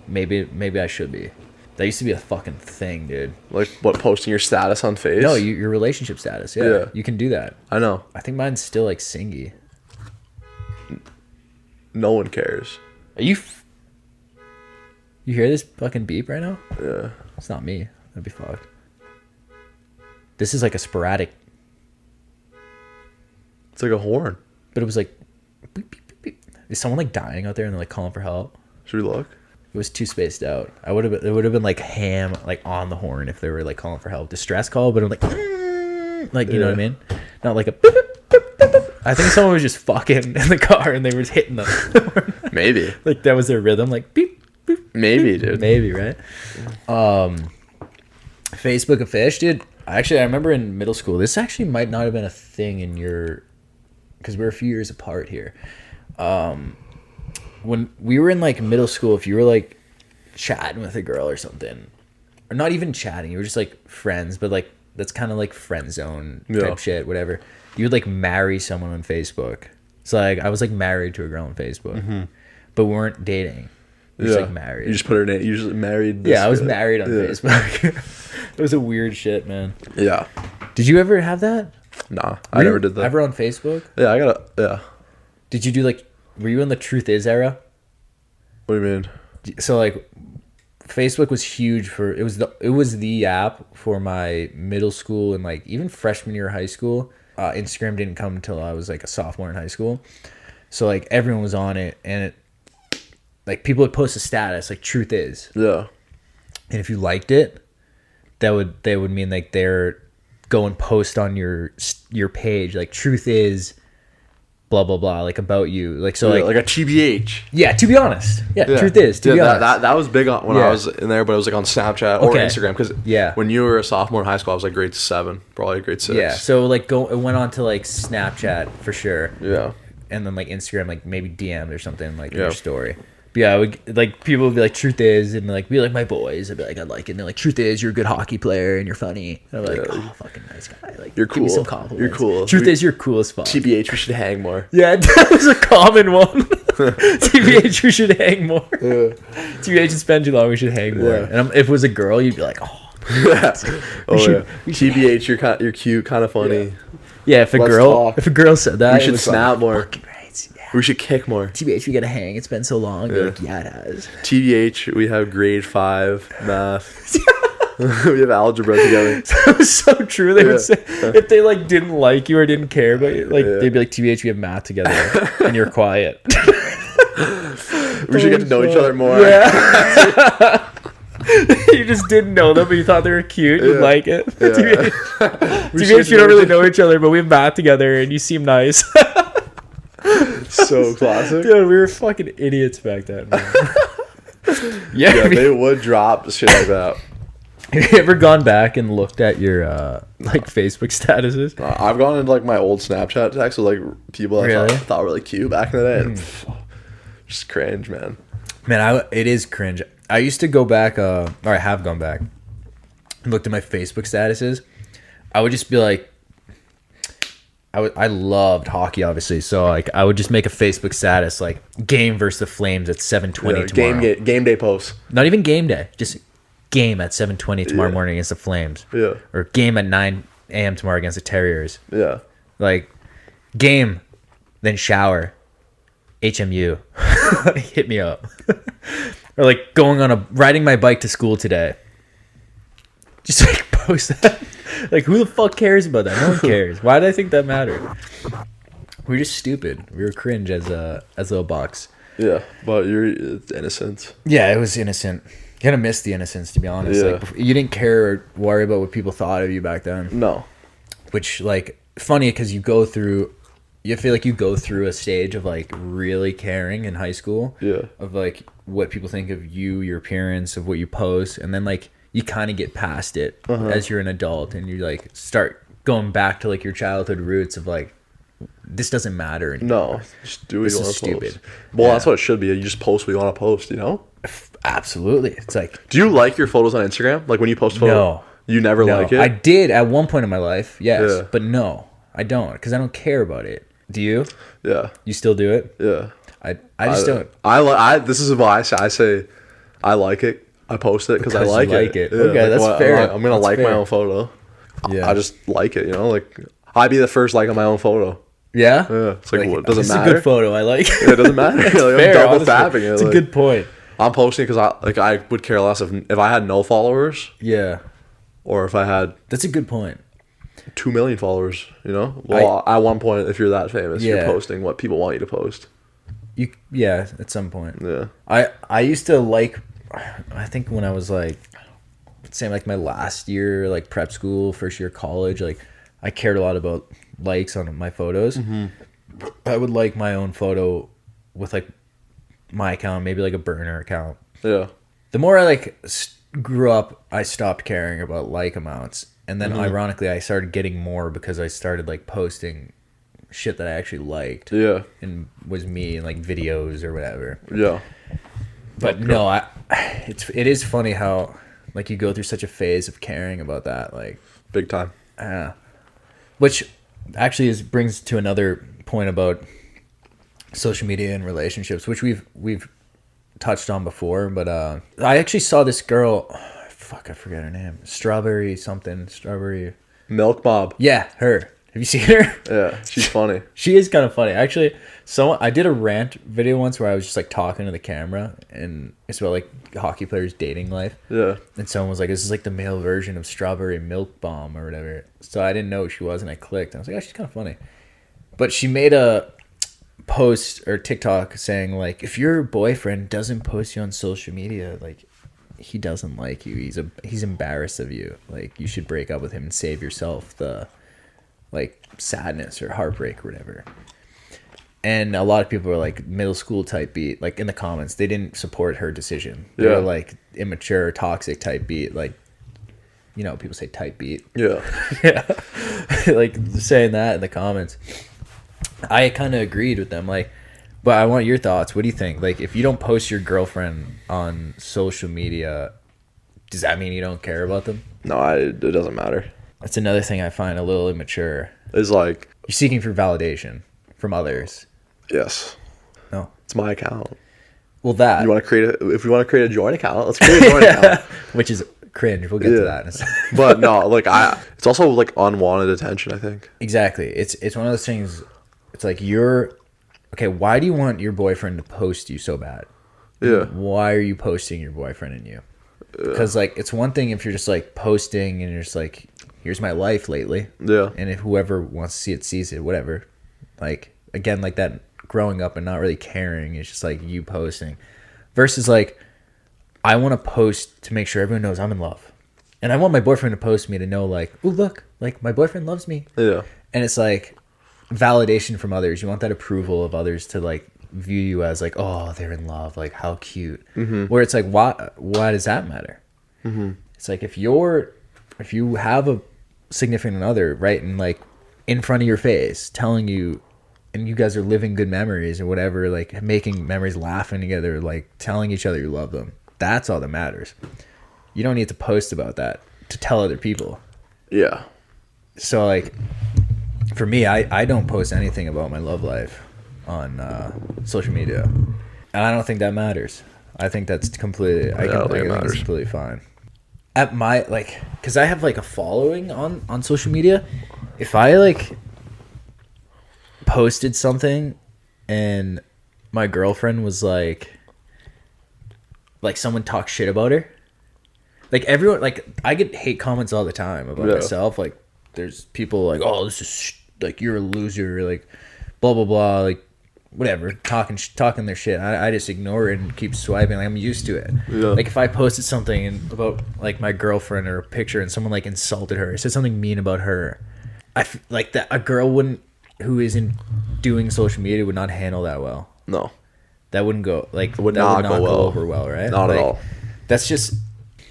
maybe I should be. That used to be a fucking thing, dude. Like what, posting your status on Face? No, your relationship status. Yeah, Yeah. you can do that. I know. I think mine's still like singy. No one cares. Are you? You hear this fucking beep right now? Yeah. It's not me. That'd be fucked. This is like a sporadic, It's like a horn. but it was like, beep, beep, beep, beep. Is someone like dying out there and they're like calling for help? Should we look? It was too spaced out. It would have been like ham like on the horn if they were like calling for help. Distress call, but I'm like, like you know what I mean? Not like a. Beep, beep, beep, beep. I think someone was just fucking in the car and they were just hitting the horn. Maybe. Like that was their rhythm. Like beep beep. Maybe, dude. Maybe, right? Facebook a fish, dude. I remember in middle school. This actually might not have been a thing in your, because we're a few years apart here. When we were in like middle school, if you were like chatting with a girl or something, or not even chatting, you were just like friends, but like that's kind of like friend zone type Yeah. shit, whatever. You would like marry someone on Facebook. So like I was like married to a girl on Facebook, but we weren't dating. We were just like married. You just put her name. You just married. This Yeah, I was guy. married on Yeah. Facebook. It was a weird shit, man. Yeah. Did you ever have that? Nah, I never did that. Ever on Facebook? Yeah, I gotta. Yeah. Did you do like? Were you in the Truth Is era? What do you mean? So like, Facebook was huge for it was the app for my middle school and like even freshman year of high school. Instagram didn't come until I was like a sophomore in high school, so like everyone was on it, and it like people would post a status like Truth Is, Yeah. and if you liked it, that would mean like they're go and post on your page like Truth Is blah blah blah like about you, like so Yeah, like like a TBH. yeah, to be honest, yeah. Yeah. Truth Is, to be honest. That was big on when Yeah. I was in there, but it was like on Snapchat or Okay. Instagram because Yeah. when you were a sophomore in high school, I was like grade 7, probably grade 6. Yeah, so like it went on to like Snapchat for sure, Yeah. and then like Instagram, like maybe DM'd or something like in Yeah. your story. But yeah, like people would be like Truth Is, and like be like my boys. I'd be like I like it, and they're like Truth Is, you're a good hockey player and you're funny. And I'm like, Yeah. oh, fucking nice guy. Like You're give me cool. some compliments. You're cool. Truth Is, you're cool as fuck. TBH, we should hang more. Yeah, that was a common one. TBH, we should hang more. TBH, it's spend too long. We should hang more. Yeah. And if it was a girl, you'd be like, oh. Oh should- yeah. TBH, you're cute, kind of funny. Yeah, if a Let's girl talk. said that, We it should was snap like, more. fucking right. Yeah. We should kick more. TBH, we gotta hang. It's been so long. Be Yeah. like, yeah, it has. TBH, we have grade 5 math. We have algebra together. That was so true. They Yeah. would say if they like didn't like you or didn't care about you, like Yeah. they'd be like, TBH, we have math together, and you're quiet. We should get to know each other more. Yeah. You just didn't know them, but you thought they were cute. You'd Yeah. like it. Yeah. TBH, we don't really know each other, but we have math together, and you seem nice. So classic. Dude, we were fucking idiots back then. Man. Yeah, I mean, they would drop shit like that. have you ever gone back and looked at your like Facebook statuses? I've gone into like my old Snapchat text with like people that Really? I thought were really cute back in the day. And, just cringe, man. Man, it is cringe. I used to go back, or I have gone back and looked at my Facebook statuses, I would just be like, I loved hockey, obviously, so like I would just make a Facebook status like game versus the Flames at 7:20 tomorrow. Game day posts. Not even game day, just game at 7:20 tomorrow morning against the Flames. Yeah. Or game at 9 a.m. tomorrow against the Terriers. Yeah. Like game, then shower, HMU, hit me up. Or like riding my bike to school today. Just like post that. Like, who the fuck cares about that? No one cares. Why did I think that mattered? We're just stupid. We were cringe as little bucks. Yeah, but it's innocent. Yeah, it was innocent. Kind of missed the innocence, to be honest. Yeah. Like, you didn't care or worry about what people thought of you back then. No. Which, like, funny because you feel like you go through a stage of like really caring in high school. Yeah. Of like what people think of you, your appearance, of what you post, and then like you kind of get past it as you're an adult, and you like start going back to like your childhood roots of like, this doesn't matter anymore. No, just do what you want to stupid. post. Well, that's what it should be. You just post what you want to post, you know? Absolutely. It's like, do you like your photos on Instagram? Like when you post photos? No. You never like it? I did at one point in my life, yes. Yeah. But no, I don't, because I don't care about it. Do you? Yeah. You still do it? Yeah. I just don't. This is why I say I like it. I post it because I like it. Yeah, okay, that's fair. I'm gonna That's like fair. my own photo. Yeah. I just like it, you know. Like I'd be the first like on my own photo. Yeah? Yeah. It's like what doesn't this matter. Is a good photo. I like it. Yeah, it doesn't matter. Like, Fair, I'm double honestly. tapping it. It's a like, good point. I'm posting because I would care less if I had no followers Yeah. or if I had That's a good point. 2 million followers. You know. Well, at one point, if you're that famous, you're posting what people want you to post. Yeah, at some point. Yeah. I used to like, I think when I was like, say like my last year, like prep school, first year college, like I cared a lot about likes on my photos. I would like my own photo with like my account, maybe like a burner account. Yeah. The more I like grew up, I stopped caring about like amounts. And then ironically, I started getting more because I started like posting shit that I actually liked. Yeah. And was me in like videos or whatever. Yeah. But no, it is funny how like you go through such a phase of caring about that, like Big time. which actually brings to another point about social media and relationships, which we've touched on before. But I actually saw this girl, fuck, I forget her name, Strawberry. Milk Bob. Yeah, her. Have you seen her? Yeah, she's funny. She is kind of funny. Actually, I did a rant video once where I was just like talking to the camera, and it's about like hockey players' dating life. Yeah. And someone was like, this is like the male version of Strawberry Milk Bomb or whatever. So I didn't know who she was, and I clicked. And I was like, oh, she's kind of funny. But she made a post or TikTok saying like, if your boyfriend doesn't post you on social media, like he doesn't like you. He's embarrassed of you. Like you should break up with him and save yourself the like sadness or heartbreak or whatever. And a lot of people were like middle school type beat, like in the comments, they didn't support her decision. They were like immature, toxic type beat, like, you know, people say type beat. Yeah. Yeah. Like saying that in the comments. I kind of agreed with them, like, but I want your thoughts. What do you think? Like, if you don't post your girlfriend on social media, does that mean you don't care about them? No, it doesn't matter. That's another thing I find a little immature. It's like, You're seeking for validation from others. yes. No. It's my account. Well, that. If we want to create a joint account, let's create a joint account. Which is cringe. We'll get to that in a second. But no, like it's also like unwanted attention, I think. Exactly. It's one of those things. It's like okay, why do you want your boyfriend to post you so bad? Yeah. Why are you posting your boyfriend and you? Because like it's one thing if you're just like posting and you're just like, here's my life lately. Yeah. And if whoever wants to see it sees it, whatever. Like again, like that growing up and not really caring, it's just like you posting. Versus like, I want to post to make sure everyone knows I'm in love. And I want my boyfriend to post me to know like, oh look, like my boyfriend loves me. Yeah. And it's like validation from others. You want that approval of others to like view you as like, oh, they're in love, like how cute. Mm-hmm. Where it's like, why does that matter? Mm-hmm. It's like if you have a significant other right and like in front of your face telling you, and you guys are living good memories or whatever, like making memories, laughing together, like telling each other you love them, that's all that matters. You don't need to post about that to tell other people. Yeah. So like for me, I don't post anything about my love life on social media, and I don't think that matters. I think that's completely I think it's completely fine. At my like, because I have like a following on social media. If I like posted something and my girlfriend was like someone talked shit about her, like everyone, like I get hate comments all the time about myself. Like there's people like, oh, this is like, you're a loser, like blah blah blah, like whatever, talking their shit. I just ignore it and keep swiping. Like I'm used to it. Yeah. Like if I posted something about like my girlfriend or a picture and someone like insulted her, said something mean about her, like that a girl who isn't doing social media would not handle that well. No, that wouldn't go like would not go over well, right? Not like, at all. That's just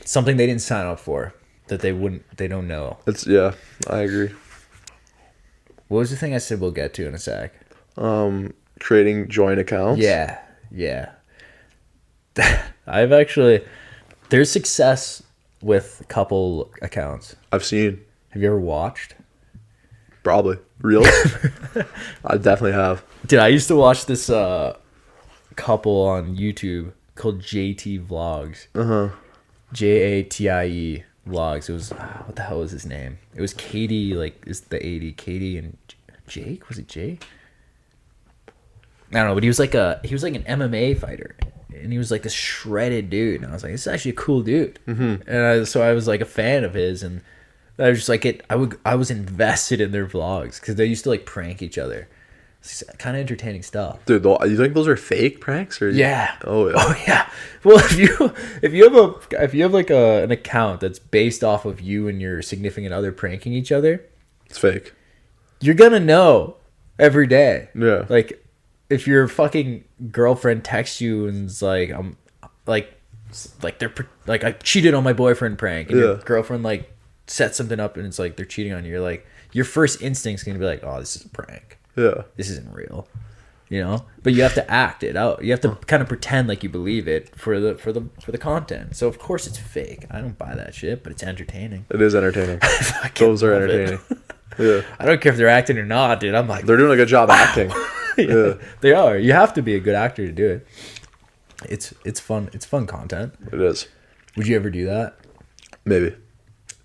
something they didn't sign up for. That they don't know. I agree. What was the thing I said we'll get to in a sec? Creating joint accounts. Yeah. I've actually, there's success with a couple accounts. I've seen. Have you ever watched? Probably. Real? I definitely have. Dude, I used to watch this couple on YouTube called JT Vlogs. JATIE Vlogs. It was, what the hell was his name? It was Katie, like, is the 80, Katie and Jake? Was it Jake? I don't know, but he was like an MMA fighter, and he was like this shredded dude, and I was like, this is actually a cool dude. And so I was like a fan of his, and I was just like I was invested in their vlogs because they used to like prank each other. It's kind of entertaining stuff. Dude, you think those are fake pranks or? Yeah. Oh yeah. Oh yeah. Well, if you have like an account that's based off of you and your significant other pranking each other, it's fake. You're gonna know every day. Yeah. Like, if your fucking girlfriend texts you and is like, I'm like they're like, I cheated on my boyfriend prank, and your girlfriend like sets something up and it's like they're cheating on you, you're like, your first instinct's gonna be like, oh, this is a prank. Yeah. This isn't real. You know? But you have to act it out. You have to kind of pretend like you believe it for the content. So of course it's fake. I don't buy that shit, but it's entertaining. It is entertaining. Those are entertaining. Yeah. I don't care if they're acting or not, dude. I'm like, they're doing a good job acting. Yeah, they are. You have to be a good actor to do it. It's fun. It's fun content. It is. Would you ever do that? Maybe.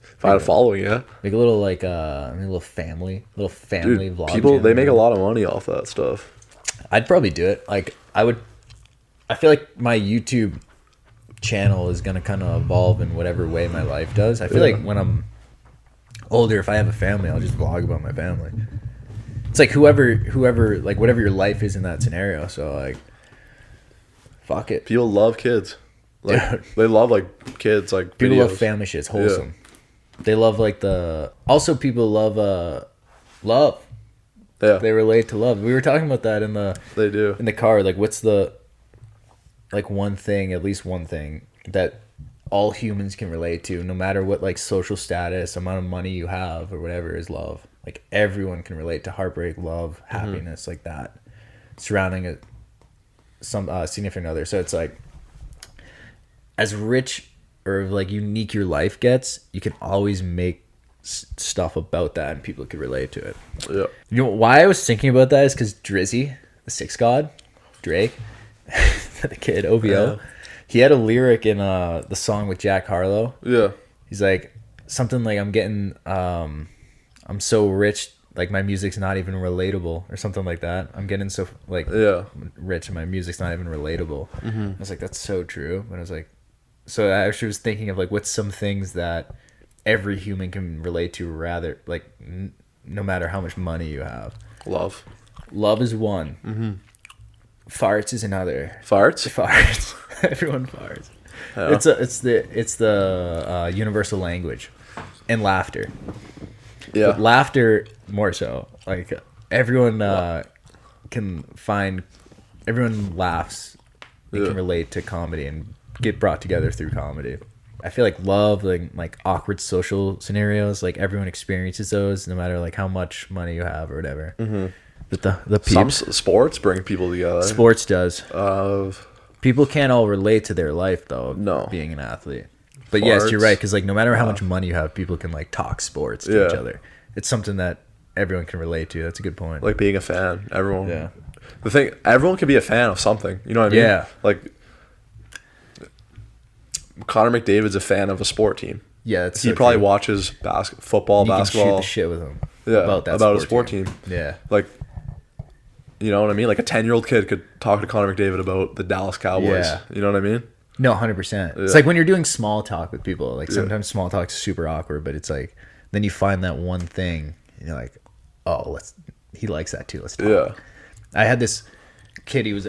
If I had a following, yeah. Make a little like a little family Dude, vlog. People, they make a lot of money off that stuff. I'd probably do it. Like I feel like my YouTube channel is gonna kind of evolve in whatever way my life does. I feel like when I'm older, if I have a family, I'll just vlog about my family. It's like whoever, like whatever your life is in that scenario. So like, fuck it. People love kids. Like, dude, they love like kids. Like people videos. love family shit. It's wholesome. Yeah. They love like also people love love. Yeah. They relate to love. We were talking about that in the car. Like, what's the like one thing, at least one thing that all humans can relate to, no matter what like social status, amount of money you have, or whatever, is love. Like everyone can relate to heartbreak, love, happiness, like that, surrounding some significant other. So it's like, as rich or like unique your life gets, you can always make stuff about that, and people can relate to it. Yeah. You know why I was thinking about that is because Drizzy, the Six God, Drake, the kid OVO, he had a lyric in the song with Jack Harlow. Yeah. He's like something like, I'm so rich, like my music's not even relatable, or something like that. I'm getting so like rich and my music's not even relatable. I was like, that's so true. But I was like, so I actually was thinking of like, what's some things that every human can relate to, rather like no matter how much money you have. Love is one. Farts is another. Farts. Everyone farts. Yeah. It's the universal language, and laughter. Yeah, but laughter more so. Like everyone everyone laughs and can relate to comedy and get brought together through comedy. I feel like love, like awkward social scenarios, like everyone experiences those, no matter like how much money you have or whatever. But the peeps, some sports bring people together. Sports does. People can't all relate to their life though. No, being an athlete. But yes, you're farts. right, because like no matter how much money you have, people can like talk sports to each other. It's something that everyone can relate to. That's a good point. Like being a fan, everyone. Yeah. The thing, everyone can be a fan of something. You know what I mean? Yeah. Like Connor McDavid's a fan of a sport team. Yeah, it's He probably watches football, you basketball. can shoot the shit with him. Yeah, about a sport team. Yeah. Like, you know what I mean? Like a 10-year-old kid could talk to Connor McDavid about the Dallas Cowboys. Yeah. You know what I mean? No, 100%. It's like when you're doing small talk with people. Like sometimes small talk's super awkward, but it's like then you find that one thing and you're like, oh, he likes that too. Let's talk. Yeah. I had this kid. He was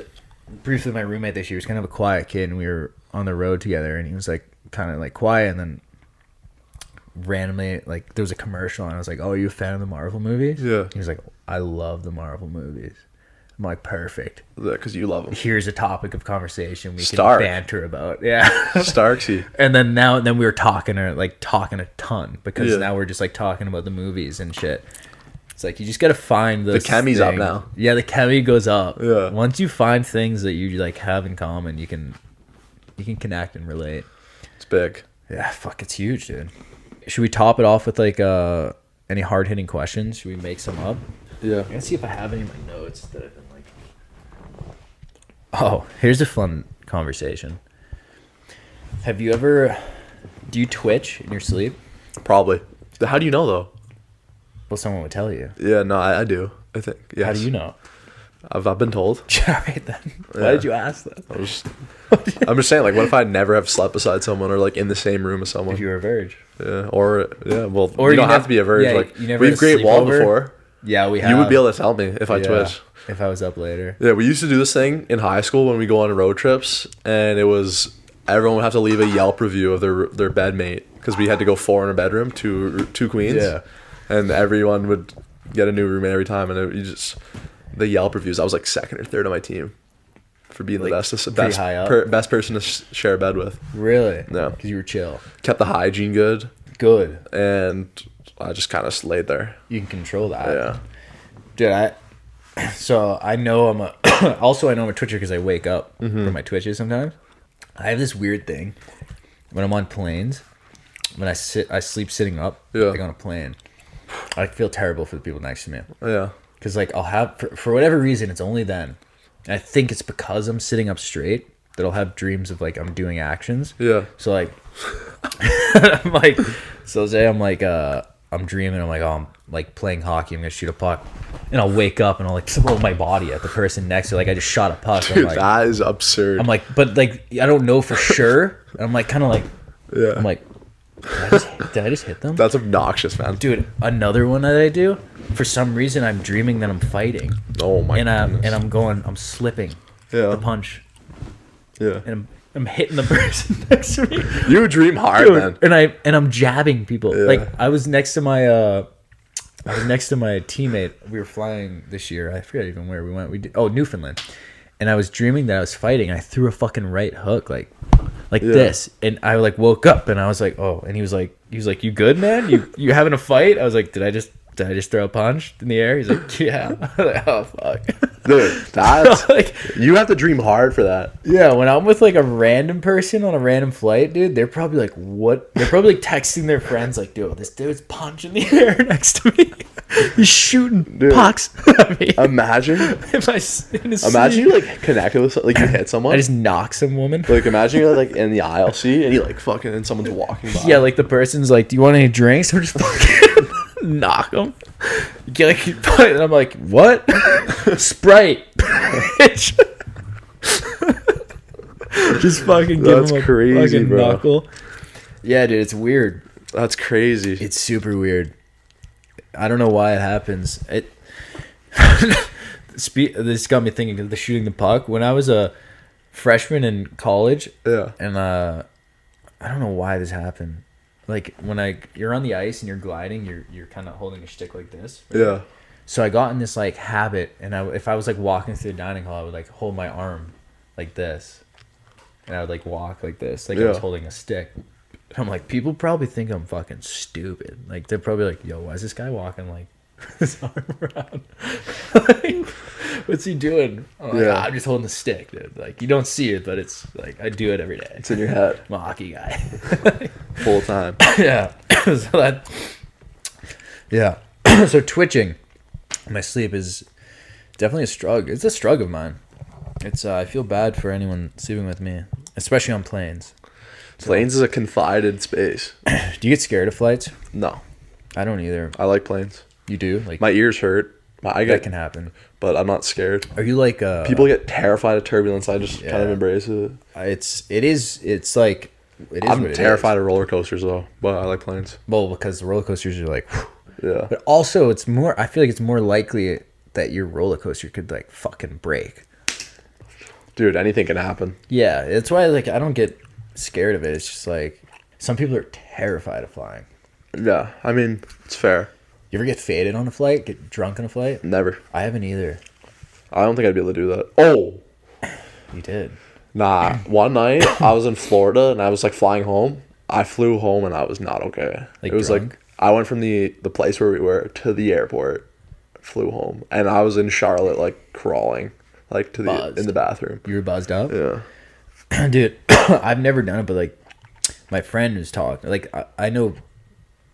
briefly my roommate this year. He was kind of a quiet kid, and we were on the road together, and he was like kind of like quiet, and then randomly like there was a commercial, and I was like, "Oh, are you a fan of the Marvel movies?" Yeah. He was like, "I love the Marvel movies." I'm like, "Perfect. Because you love him. Here's a topic of conversation we Stark. can banter about." Yeah. Starksy. And then we were talking a ton because now we're just like talking about the movies and shit. It's like you just gotta find The chemi's up now. Yeah, the chemi goes up. Yeah. Once you find things that you like have in common, you can connect and relate. It's big. Yeah, fuck, it's huge, dude. Should we top it off with like any hard hitting questions? Should we make some up? Yeah. I'm gonna see if I have any of my notes that I've been like. Oh, here's a fun conversation. Do you twitch in your sleep? Probably. How do you know though? Well, someone would tell you. Yeah, no, I do. I think. Yes. How do you know? I've been told. All right then. Why did you ask that? I'm just saying, like, what if I never have slept beside someone or like in the same room as someone? If you were a virgin. Yeah, or well, Or you don't you have nev- to be a virgin. yeah, like you never we've had a great wall sleepover? before. Yeah, we have. You would be able to tell me if I twitch. If I was up later. Yeah, we used to do this thing in high school when we go on road trips, and it was everyone would have to leave a Yelp review of their bedmate because we had to go 4 in a bedroom, two queens. Yeah. And everyone would get a new roommate every time, and the Yelp reviews. I was like second or third on my team for being the high up? best person to share a bed with. Really? Yeah. Because you were chill. Kept the hygiene good, Good. and I just kind of laid there. You can control that. Yeah. Dude, so I know I'm a also I know I'm a twitcher because I wake up from my twitches sometimes. I have this weird thing when I'm on planes. When I sleep sitting up, like on a plane. I feel terrible for the people next to me. Yeah. Because like I'll have for whatever reason it's only then. And I think it's because I'm sitting up straight that I'll have dreams of like I'm doing actions. Yeah. So like, I'm like, so say I'm like I'm dreaming. I'm like, oh, I'm like playing hockey. I'm gonna shoot a puck, and I'll wake up and I'll like throw my body at the person next to. Like I just shot a puck. Dude, I'm like, that is absurd. I'm like, but like I don't know for sure. And I'm like kind of like, yeah. I'm like, did I just hit them? That's obnoxious, man. Dude, another one that I do. For some reason, I'm dreaming that I'm fighting. Oh my goodness. And I'm slipping the punch. Yeah. And I'm hitting the person next to me. You dream hard, Dude, man. And I'm jabbing people. Yeah. Like I was next to my teammate. We were flying this year. I forget even where we went. Newfoundland. And I was dreaming that I was fighting. I threw a fucking right hook like this, and I like woke up and I was like, oh, and he was like, you good, man? You having a fight? I was like, did I just throw a punch in the air? He's like, yeah. I was like, oh fuck, Dude, that's like, you have to dream hard for that. yeah. When I'm with like a random person on a random flight, dude, they're probably like, what? They're probably like texting their friends like, dude, this dude's punching the air next to me. He's shooting pucks at me. Imagine you like connected with like you hit someone. I just knock some woman. Like imagine you're like in the aisle seat and you like fucking and someone's walking by. Yeah, like the person's like, do you want any drinks? Or just fucking knock them. And I'm like, what? Sprite. Just fucking give That's him a crazy, fucking bro. knuckle. Yeah, dude, it's weird. That's crazy. It's super weird. I don't know why it happens. This got me thinking of the shooting the puck. When I was a freshman in college, and I don't know why this happened. Like when you're on the ice and you're gliding, you're kind of holding a stick like this. Right? Yeah. So I got in this like habit, and if I was like walking through the dining hall, I would like hold my arm like this, and I would like walk like this, like I was holding a stick. And I'm like, people probably think I'm fucking stupid. Like they're probably like, yo, why is this guy walking like his arm around. Like, what's he doing? I'm like, Yeah. I'm just holding the stick, dude. Like, you don't see it, but it's like I do it every day. It's in your head. I'm a hockey guy. Full time. Yeah. So that. Yeah. So twitching, in my sleep is definitely a StrUgg. It's a StrUgg of mine. It's I feel bad for anyone sleeping with me, especially on planes. Planes is a confided space. Do you get scared of flights? No, I don't either. I like planes. You do? Like My ears hurt. I that get, can happen. but I'm not scared. Are you like People get terrified of turbulence. I just kind of Yeah. embrace it. It's like it is I'm what it terrified is. of roller coasters though, but I like planes. Well, because the roller coasters are like, Yeah. but also it's more. I feel like it's more likely that your roller coaster could like fucking break. Dude, anything can happen. Yeah, that's why like I don't get scared of it. It's just like some people are terrified of flying. Yeah, I mean, it's fair. You ever get faded on a flight? Get drunk on a flight? Never. I haven't either. I don't think I'd be able to do that. Oh, You did. nah. One night I was in Florida and I was like flying home. I flew home and I was not okay. Like it was drunk? like I went from the place where we were to the airport, flew home, and I was in Charlotte like crawling like to the Buzzed. in the bathroom. You were buzzed up? Yeah. Dude, I've never done it, but like my friend was talking. Like I know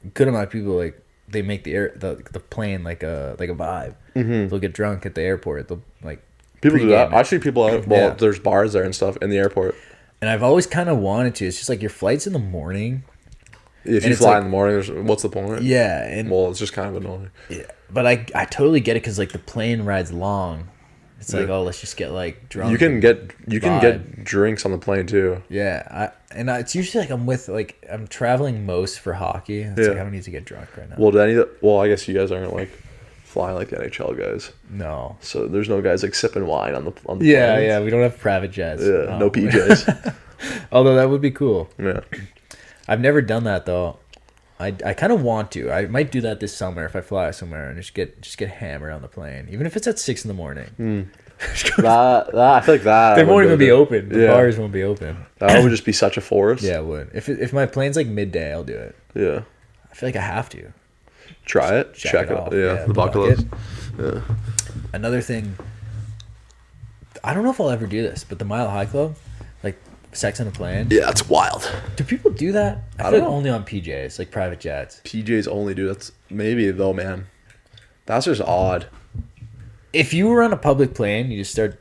a good amount of people like they make the plane like a vibe. Mm-hmm. They'll get drunk at the airport. They'll like People do that. pregame it. I see people out. Well, Yeah. there's bars there and stuff in the airport. And I've always kind of wanted to. It's just like your flight's in the morning. If And you it's fly like- in the morning, what's the point? Yeah, and Well, it's just kind of annoying. yeah, but I totally get it because like the plane ride's long. It's like, Yeah. oh, let's just get like drunk. You can vibe. get drinks on the plane too. Yeah, it's usually like I'm traveling most for hockey. It's Yeah. like I don't need to get drunk right now. Well, I guess you guys aren't like flying like the NHL guys. No. So there's no guys like sipping wine on the Yeah, planes. yeah, we don't have private jets. Yeah, no PJs. Although that would be cool. Yeah. I've never done that though. I kind of want to. I might do that this summer if I fly somewhere and just get hammered on the plane, even if it's at 6 a.m. That I feel like that They would won't go even be good. open. The Yeah. bars won't be open. That would just be such a force. Yeah, it would. If my plane's like midday, I'll do it. Yeah. I feel like I have to. Try it. Check Check it it. off. Yeah. Yeah, The bucket list. bucket. Yeah. Another thing, I don't know if I'll ever do this, but the Mile High Club, like sex on a plane. Yeah, it's wild. Do people do that? I don't feel like know. only on PJs, like private jets. PJs only do that's maybe though, man. That's just odd. If you were on a public plane, you just start,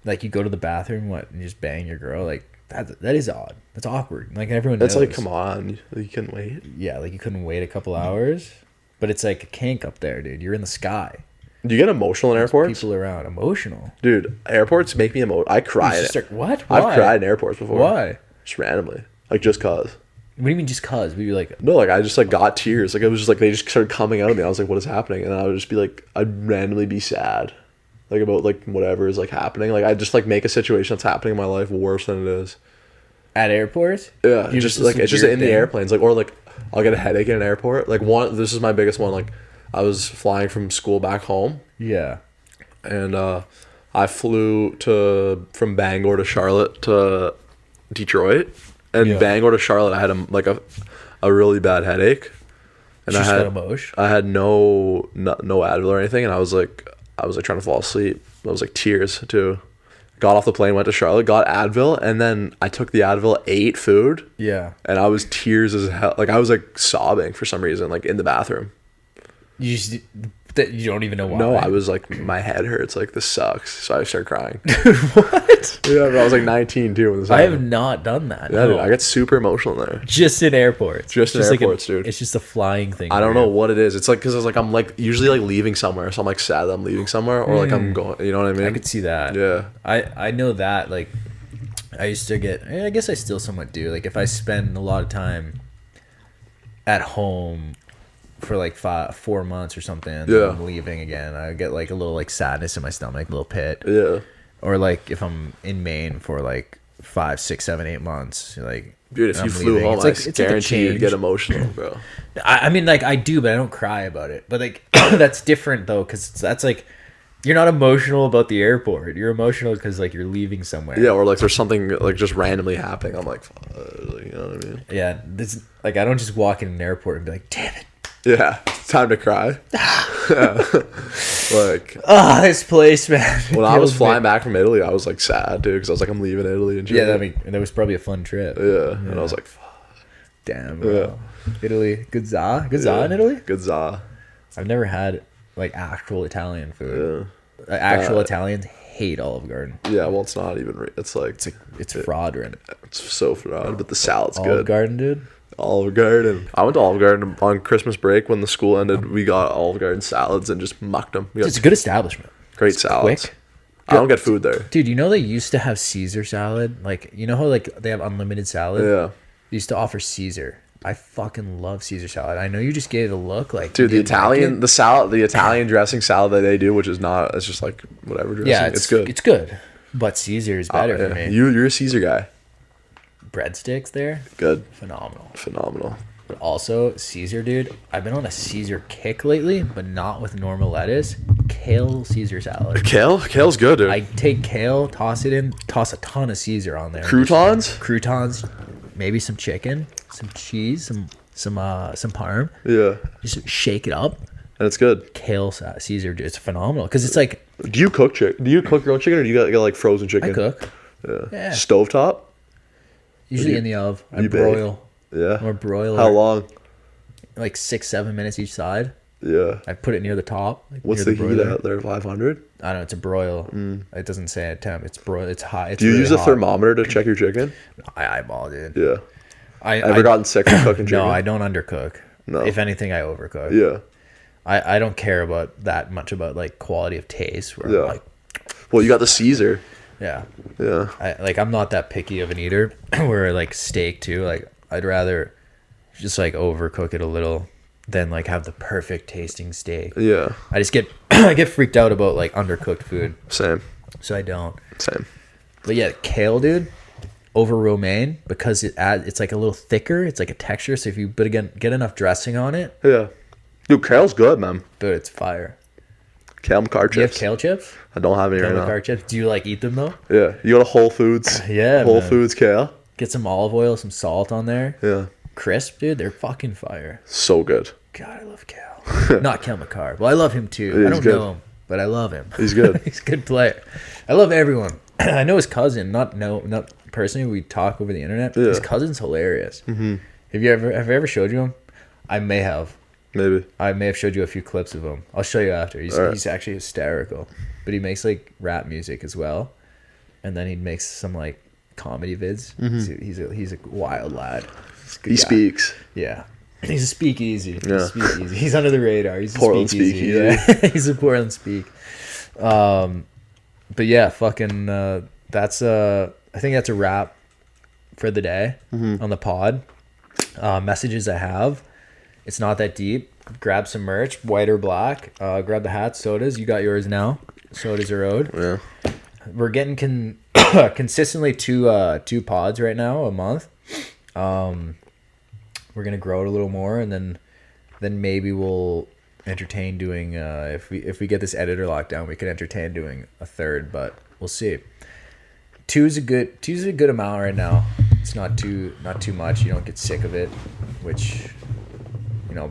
like, you go to the bathroom, and you just bang your girl, like, that is odd. That's awkward. Like, everyone knows. It's like, come on, you can wait. Yeah, like, you couldn't wait a couple hours. But it's like a kink up there, dude. You're in the sky. Do you get emotional in airports? People around. Emotional. Dude, airports make me emotional. I cry. You just start, what? Why? I've cried in airports before. Why? Just randomly. Like, just cause. What do you mean just cause? Would you like... No, like, I just, like, got tears. Like, it was just, like, they just started coming out of me. I was like, what is happening? And I would just be, like, I'd randomly be sad. Like, about, like, whatever is, like, happening. Like, I just, like, make a situation that's happening in my life worse than it is. At airports? Yeah, You just, this like, it's just weird in the thing? airplanes. Like, or, like, I'll get a headache in an airport. Like, this is my biggest one. Like, I was flying from school back home. Yeah. And I flew from Bangor to Charlotte to Detroit, and Yeah. Bangor to Charlotte, I had a really bad headache, and Just got I emotion. had no Advil or anything, and I was like trying to fall asleep. I was like tears too. Got off the plane, went to Charlotte, got Advil, and then I took the Advil, ate food, Yeah. and I was tears as hell. Like I was like sobbing for some reason, like in the bathroom. You just... That you don't even know why. No, I was like, my head hurts. Like this sucks. So I started crying. What? Yeah, but I was like 19 too when this I have happened. not done that. Yeah, no. dude, I get super emotional there. Just in airports. Just in like airports, dude. It's just a flying thing. I don't for know you. what it is. It's like because it's like I'm like usually like leaving somewhere, so I'm like sad that I'm leaving somewhere, or like I'm going. You know what I mean? I could see that. Yeah. I know that. Like, I used to get. I guess I still somewhat do. Like, if I spend a lot of time at home for like 4 months or something, and Yeah. I'm leaving again, I get like a little like sadness in my stomach, a little pit. Yeah. Or like if I'm in Maine for like 5, 6, 7, 8 months, like, Dude, if I'm you flew leaving, home, it's I like a guarantee you'd change. get emotional, bro. I mean, like, I do, but I don't cry about it. But like, that's different though, because that's like, you're not emotional about the airport. You're emotional because like you're leaving somewhere. Yeah, or like there's something like just randomly happening. I'm like, you know what I mean? Yeah, this like I don't just walk in an airport and be like, damn it. Yeah, it's time to cry. Like, This place, man. when I was Kills me. flying back from Italy, I was like sad, dude, because I was like, I'm leaving Italy and shit. Yeah, that was probably a fun trip. Yeah, and I was like, fuck. Damn, bro. Italy, good za in Italy. Good za. I've never had like actual Italian food. Actual Italians hate Olive Garden. Yeah, well, it's not even. It's like It's fraudulent. it's so fraud, but the salad's Olive good. Garden, dude. Olive Garden. I went to Olive Garden on Christmas break when the school ended. We got Olive Garden salads and just mucked them. It's a good establishment. Great salads. Quick. I don't get food there. Dude, you know they used to have Caesar salad? Like, you know how like they have unlimited salad? Yeah. They used to offer Caesar. I fucking love Caesar salad. I know you just gave it a look like, Dude, you the didn't like Italian, it. the salad, the Italian dressing salad that they do, which is not, it's just like whatever dressing. Yeah, it's good. It's good. But Caesar is better Yeah. for me. You're a Caesar guy. Breadsticks there, Good. phenomenal. But also Caesar, dude. I've been on a Caesar kick lately, but not with normal lettuce. Kale Caesar salad. Kale's good, dude. I take kale, toss it in, toss a ton of Caesar on there. Croutons. Maybe some chicken, some cheese, some parm. Yeah, Just shake it up. and it's good. Kale Caesar, dude, it's phenomenal because it's like Do you cook chicken? Do you cook grilled chicken, or do you get like frozen chicken? I cook. Yeah. Yeah. Stovetop. Usually you- in the oven. I you bake? broil. Yeah. Or broil. How long? Like 6-7 minutes each side. Yeah. I put it near the top. Like What's near the heat broiler. out there? 500. I don't know. It's a broil. It doesn't say a temp. It's broil. It's hot. It's Do you really use a hot. thermometer to check your chicken? I eyeball, dude. Yeah. I Ever gotten sick from cooking chicken? No, I don't undercook. No. If anything, I overcook. Yeah. I don't care about that much about like quality of taste. Where Yeah. I'm like, Well, you got the Caesar. yeah. Yeah. I'm not that picky of an eater. Where like steak too. Like I'd rather just like overcook it a little than like have the perfect tasting steak. Yeah. I just get I get freaked out about like undercooked food, Same. so I don't. Same. But yeah, kale, dude, over romaine because it's like a little thicker. It's like a texture. So if you get enough dressing on it, Yeah. Dude, kale's good, man. dude, it's fire. Kale McCart Do you have chips. kale chips? I don't have any Kale right now. McCart chips. Do you like eat them though? Yeah. You go to Whole Foods. Yeah, Whole man. Foods kale. Get some olive oil, some salt on there. Yeah. Crisp, dude. They're fucking fire. So good. God, I love Kale. Not Kale McCart. Well, I love him too. Yeah, I he's don't good. know him, but I love him. He's good. He's a good player. I love everyone. I know his cousin. Not personally. We talk over the internet. But Yeah. His cousin's hilarious. Mm-hmm. Have I ever showed you him? I may have. Maybe. I may have showed you a few clips of him. I'll show you after. He's actually hysterical. But he makes like rap music as well, and then he makes some like comedy vids. He's a wild lad. He's a good He guy. speaks. Yeah. He's a speakeasy. Yeah. He's under the radar. He's a Portland speakeasy. speakeasy. Yeah. He's a Portland speak. But yeah, fucking that's I think that's a wrap for the day on the pod. Messages I have. It's not that deep. Grab some merch, white or black. Grab the hats, sodas. You got yours now. Sodas are owed. Yeah. We're getting consistently two pods right now a month. We're gonna grow it a little more, and then maybe we'll entertain doing if we get this editor locked down, we could entertain doing a third, but we'll see. Two's a good amount right now. It's not too much. You don't get sick of it, which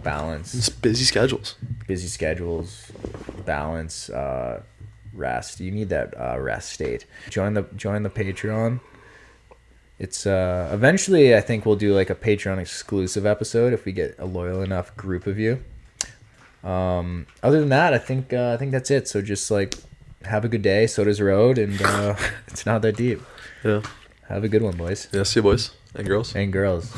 balance. It's busy schedules. Busy schedules, balance, rest. You need that rest state. Join the Patreon. It's eventually I think we'll do like a Patreon exclusive episode if we get a loyal enough group of you. Other than that, I think that's it. So just like have a good day. Soda's Road, and it's not that deep. Yeah. Have a good one, boys Yeah. See you, boys and girls. and girls.